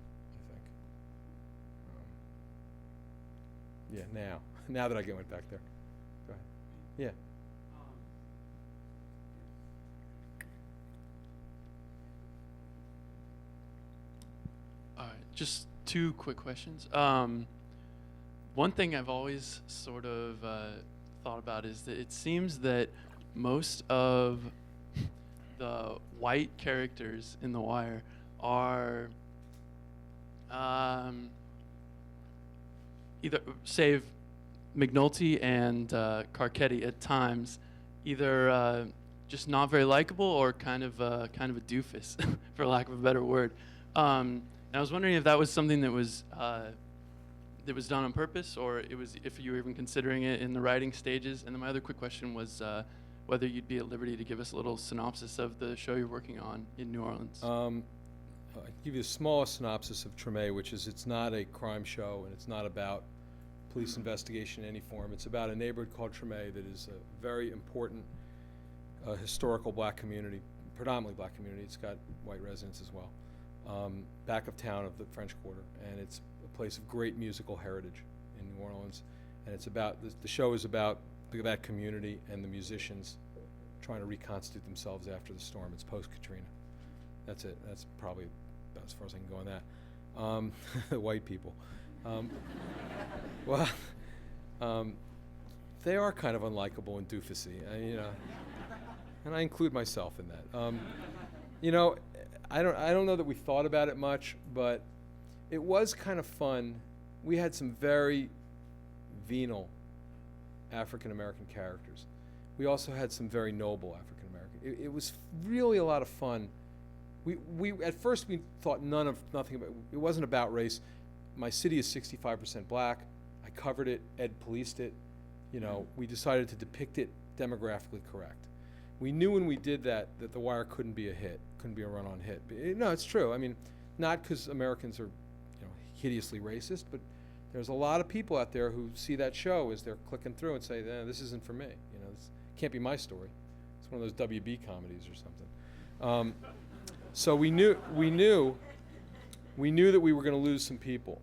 I think. Now that I went back there. Go ahead. Yeah.
All right, just 2 quick questions. One thing I've always sort of thought about is that it seems that most of the white characters in The Wire are either, save McNulty and Carcetti at times, either just not very likable or kind of a doofus, for lack of a better word. And I was wondering if that was something that was done on purpose, or if you were even considering it in the writing stages. And then my other quick question was whether you'd be at liberty to give us a little synopsis of the show you're working on in New Orleans.
I'll give you a small synopsis of Treme, which is it's not a crime show, and it's not about police investigation in any form. It's about a neighborhood called Treme that is a very important historical black community, predominantly black community. It's got white residents as well. Back of town of the French Quarter, and it's a place of great musical heritage in New Orleans. And it's about, the show is about that community and the musicians trying to reconstitute themselves after the storm. It's post-Katrina. That's it. That's probably about as far as I can go on that. White people. They are kind of unlikable and doofusy, and I include myself in that. I don't know that we thought about it much, but it was kind of fun. We had some very venal African American characters. We also had some very noble African American. It was really a lot of fun. We at first we thought nothing about it. It wasn't about race. My city is 65% black. I covered it. Ed policed it. We decided to depict it demographically correct. We knew when we did that The Wire couldn't be a hit, couldn't be a run-on hit. But no, it's true. I mean, not because Americans are, hideously racist, but there's a lot of people out there who see that show as they're clicking through and say, this isn't for me. This can't be my story. It's one of those WB comedies or something. So we knew that we were going to lose some people,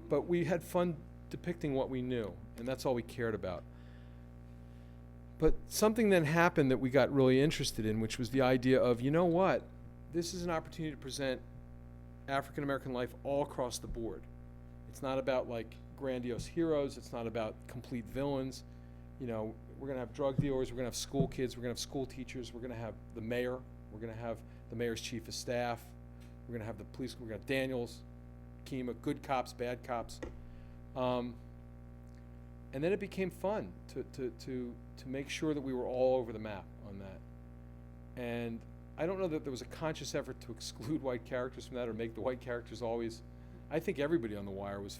but we had fun depicting what we knew, and that's all we cared about. But something then happened that we got really interested in, which was the idea of, this is an opportunity to present African American life all across the board. It's not about grandiose heroes. It's not about complete villains. We're going to have drug dealers. We're going to have school kids. We're going to have school teachers. We're going to have the mayor. We're going to have the mayor's chief of staff. We're going to have the police. We're going to have Daniels, Kima, good cops, bad cops. And then it became fun to make sure that we were all over the map on that. And I don't know that there was a conscious effort to exclude white characters from that or make the white characters always. I think everybody on The Wire was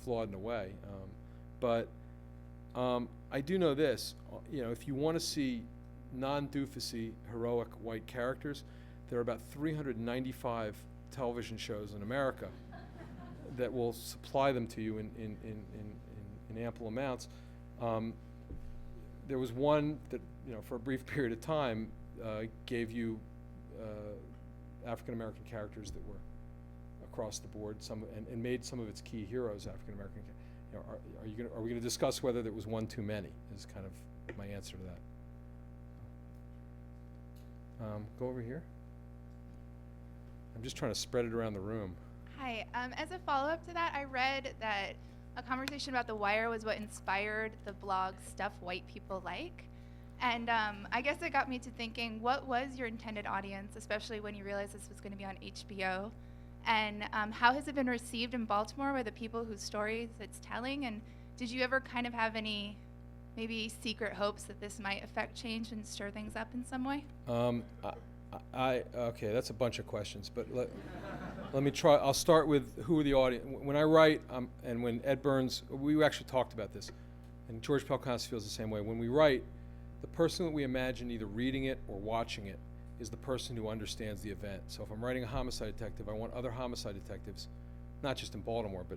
flawed in a way. But I do know this, if you want to see non-doofusy, heroic white characters, there are about 395 television shows in America that will supply them to you in ample amounts. There was one that, for a brief period of time, gave you African American characters that were across the board, and made some of its key heroes African American. Are we going to discuss whether there was one too many? Is kind of my answer to that. Go over here. I'm just trying to spread it around the room.
Hi. As a follow-up to that, I read that a conversation about The Wire was what inspired the blog Stuff White People Like. And I guess it got me to thinking, what was your intended audience, especially when you realized this was going to be on HBO? And how has it been received in Baltimore by the people whose stories it's telling? And did you ever kind of have any maybe secret hopes that this might affect change and stir things up in some way?
Okay, that's a bunch of questions, but let me try. I'll start with who are the audience. When I write, and when Ed Burns, we actually talked about this, and George Pelkowski feels the same way. When we write, the person that we imagine either reading it or watching it is the person who understands the event. So if I'm writing a homicide detective, I want other homicide detectives, not just in Baltimore, but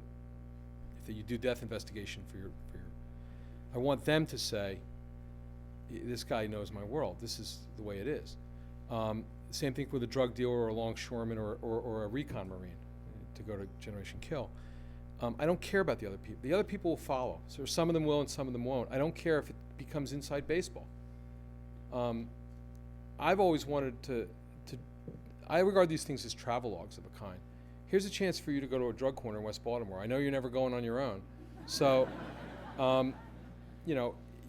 if you do death investigation for your I want them to say, this guy knows my world. This is the way it is. Same thing with a drug dealer or a longshoreman or a recon marine, to go to Generation Kill. I don't care about the other people. The other people will follow. So some of them will and some of them won't. I don't care if it becomes inside baseball. I've always wanted to I regard these things as travelogues of a kind. Here's a chance for you to go to a drug corner in West Baltimore. I know you're never going on your own. So,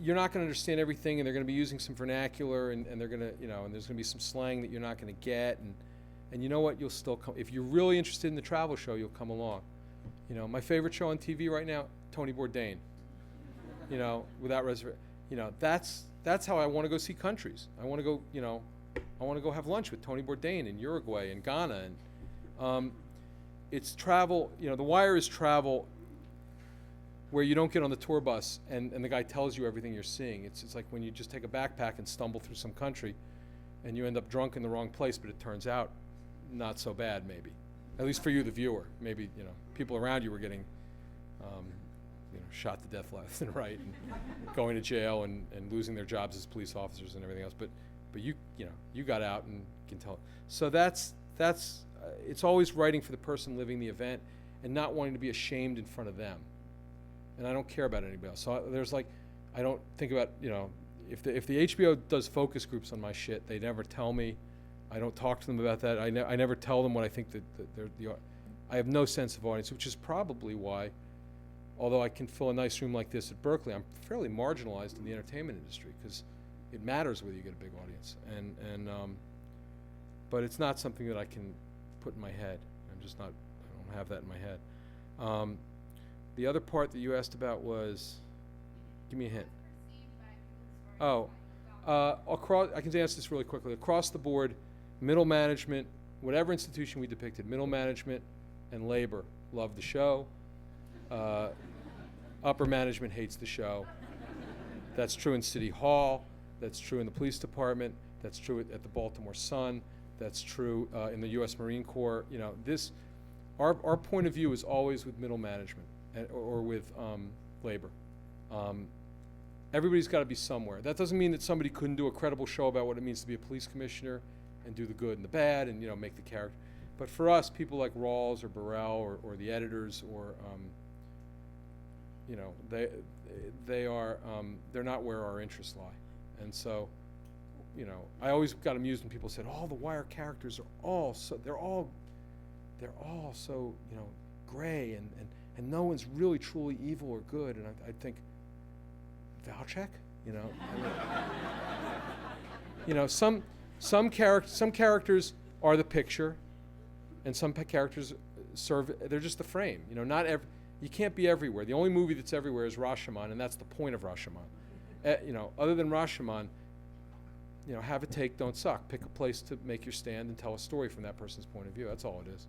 you're not going to understand everything, and they're going to be using some vernacular, and they're going to, and there's going to be some slang that you're not going to get, and you know what? You'll still come. If you're really interested in the travel show, you'll come along. My favorite show on TV right now, Tony Bourdain. Without reservation. That's how I want to go see countries. I want to go, I want to go have lunch with Tony Bourdain in Uruguay and Ghana, and it's travel. The Wire is travel where you don't get on the tour bus and the guy tells you everything you're seeing. It's like when you just take a backpack and stumble through some country and you end up drunk in the wrong place, but it turns out not so bad, maybe. At least for you, the viewer. Maybe, people around you were getting, shot to death left and right and going to jail and losing their jobs as police officers and everything else. But you got out and can tell. So that's it's always writing for the person living the event and not wanting to be ashamed in front of them. And I don't care about anybody else. So I don't think about, if the HBO does focus groups on my shit, they never tell me. I don't talk to them about that. I never tell them what I think that I have no sense of audience, which is probably why, although I can fill a nice room like this at Berkeley, I'm fairly marginalized in the entertainment industry because it matters whether you get a big audience. But it's not something that I can put in my head. I don't have that in my head. The other part that you asked about was, give me a hint. I can answer this really quickly. Across the board, middle management, whatever institution we depicted, middle management and labor love the show. Upper management hates the show. That's true in City Hall. That's true in the police department. That's true at the Baltimore Sun. That's true in the U.S. Marine Corps. Our point of view is always with middle management or with labor. Everybody's got to be somewhere. That doesn't mean that somebody couldn't do a credible show about what it means to be a police commissioner and do the good and the bad and make the character. But for us, people like Rawls or Burrell or the editors or they're not where our interests lie. And so, I always got amused when people said, "Oh, the Wire characters are all so they're all so gray and no one's really truly evil or good." And I'd think, Valchek, some characters are the picture, and some characters serve. They're just the frame. Not You can't be everywhere. The only movie that's everywhere is Rashomon, and that's the point of Rashomon. You know, other than Rashomon, you know, have a take, don't suck. Pick a place to make your stand and tell a story from that person's point of view. That's all it is.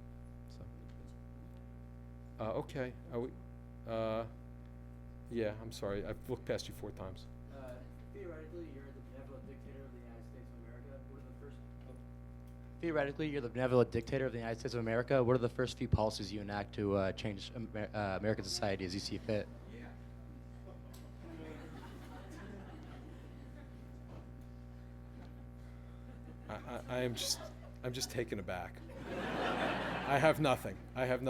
So. Okay. Are we, yeah, I'm sorry. I've looked past you 4 times.
Theoretically, you're the benevolent dictator of the United States of America. What are the first?
Theoretically, you're the benevolent dictator of the United States of America. What are the first few policies you enact to change American society as you see fit?
I'm just taken aback. I have nothing. I have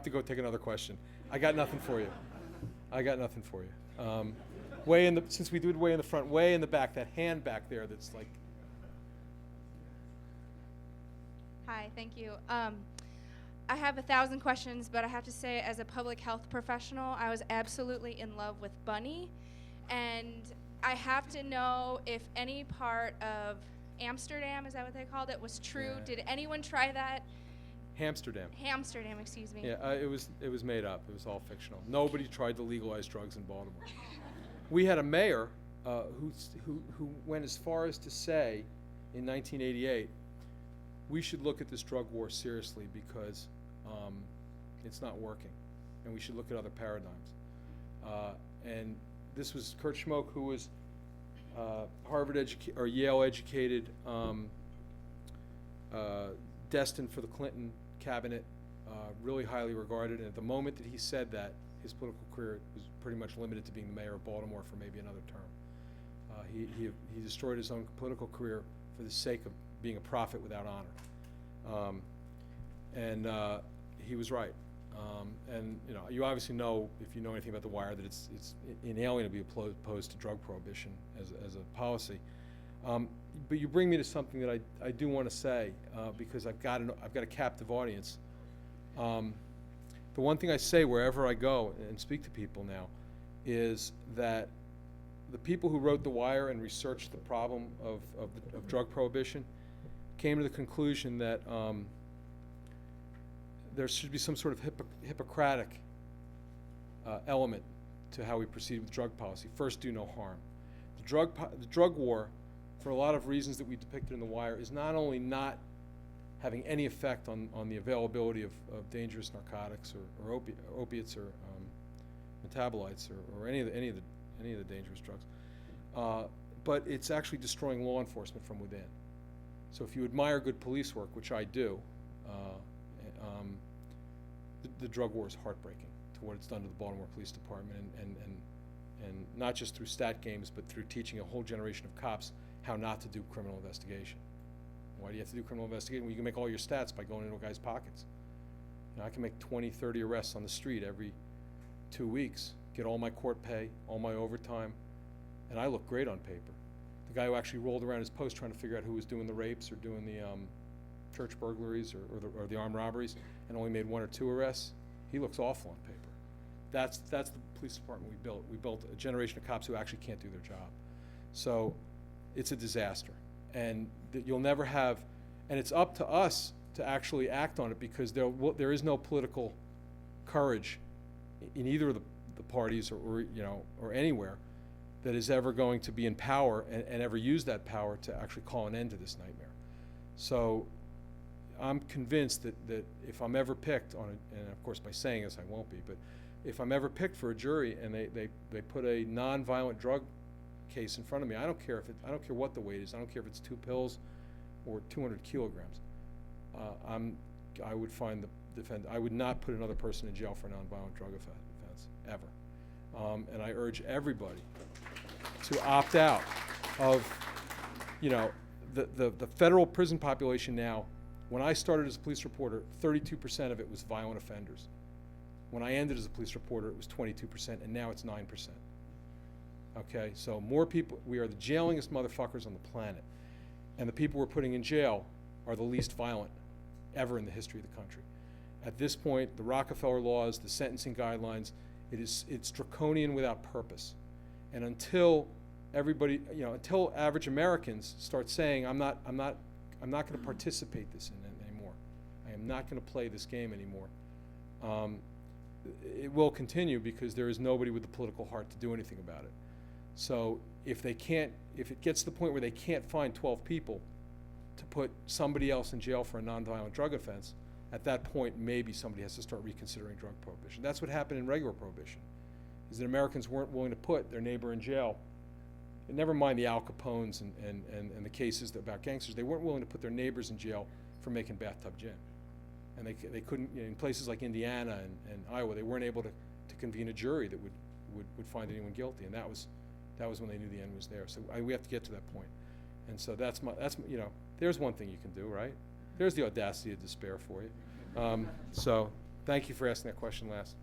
to go take another question. I got nothing for you. Way in the, since we did way in the front, way in the back, that hand back there that's like.
Hi, thank you. I have 1,000 questions, but I have to say, as a public health professional, I was absolutely in love with Bunny. And I have to know if any part of Amsterdam, is that what they called it, was true.
Yeah.
Did anyone try that?
Hamsterdam.
Hamsterdam, excuse me.
Yeah, it was made up. It was all fictional. Nobody tried to legalize drugs in Baltimore. We had a mayor who went as far as to say in 1988, we should look at this drug war seriously because it's not working, and we should look at other paradigms. And this was Kurt Schmoke, who was or Yale educated, destined for the Clinton cabinet, really highly regarded. And at the moment that he said that, his political career was pretty much limited to being the mayor of Baltimore for maybe another term. He destroyed his own political career for the sake of being a prophet without honor. And he was right. And you know, you obviously know, if you know anything about The Wire, that it's inalienably opposed to drug prohibition as a policy. But you bring me to something that I do want to say because I've got a captive audience. The one thing I say wherever I go and speak to people now is that the people who wrote The Wire and researched the problem of drug prohibition came to the conclusion that there should be some sort of Hippocratic element to how we proceed with drug policy. First, do no harm. The drug war, for a lot of reasons that we depicted in The Wire, is not only not having any effect on the availability of dangerous narcotics or opiates or metabolites or any of the dangerous drugs, but it's actually destroying law enforcement from within. So if you admire good police work, which I do, the drug war is heartbreaking to what it's done to the Baltimore Police Department, and not just through stat games, but through teaching a whole generation of cops how not to do criminal investigation. Why do you have to do criminal investigation? Well, you can make all your stats by going into a guy's pockets. You know, I can make 20, 30 arrests on the street every 2 weeks, get all my court pay, all my overtime, and I look great on paper. The guy who actually rolled around his post trying to figure out who was doing the rapes or doing the church burglaries or the armed robberies and only made 1 or 2 arrests, he looks awful on paper. That's the police department we built. We built a generation of cops who actually can't do their job. So it's a disaster. And you'll never have, and it's up to us to actually act on it because there is no political courage in either of the parties or anywhere that is ever going to be in power and ever use that power to actually call an end to this nightmare. So I'm convinced that if I'm ever picked on it, and of course by saying this I won't be, but if I'm ever picked for a jury and they put a non-violent drug case in front of me, I don't care what the weight is. I don't care if it's 2 pills or 200 kilograms. I would find the defendant. I would not put another person in jail for a nonviolent drug offense ever. And I urge everybody to opt out of, the federal prison population now. When I started as a police reporter, 32% of it was violent offenders. When I ended as a police reporter, it was 22%, and now it's 9%. Okay, so more people, we are the jailingest motherfuckers on the planet. And the people we're putting in jail are the least violent ever in the history of the country. At this point, the Rockefeller laws, the sentencing guidelines, it's draconian without purpose. And until everybody, until average Americans start saying, I'm not going to participate in this anymore. I am not going to play this game anymore. it will continue because there is nobody with the political heart to do anything about it. So if it gets to the point where they can't find 12 people to put somebody else in jail for a nonviolent drug offense, at that point maybe somebody has to start reconsidering drug prohibition. That's what happened in regular prohibition, is that Americans weren't willing to put their neighbor in jail. And never mind the Al Capones and the cases about gangsters, they weren't willing to put their neighbors in jail for making bathtub gin. And they couldn't, in places like Indiana and Iowa, they weren't able to convene a jury that would find anyone guilty. And that was when they knew the end was there. So we have to get to that point. And so that's there's one thing you can do, right? There's the audacity of despair for you. So thank you for asking that question, Les.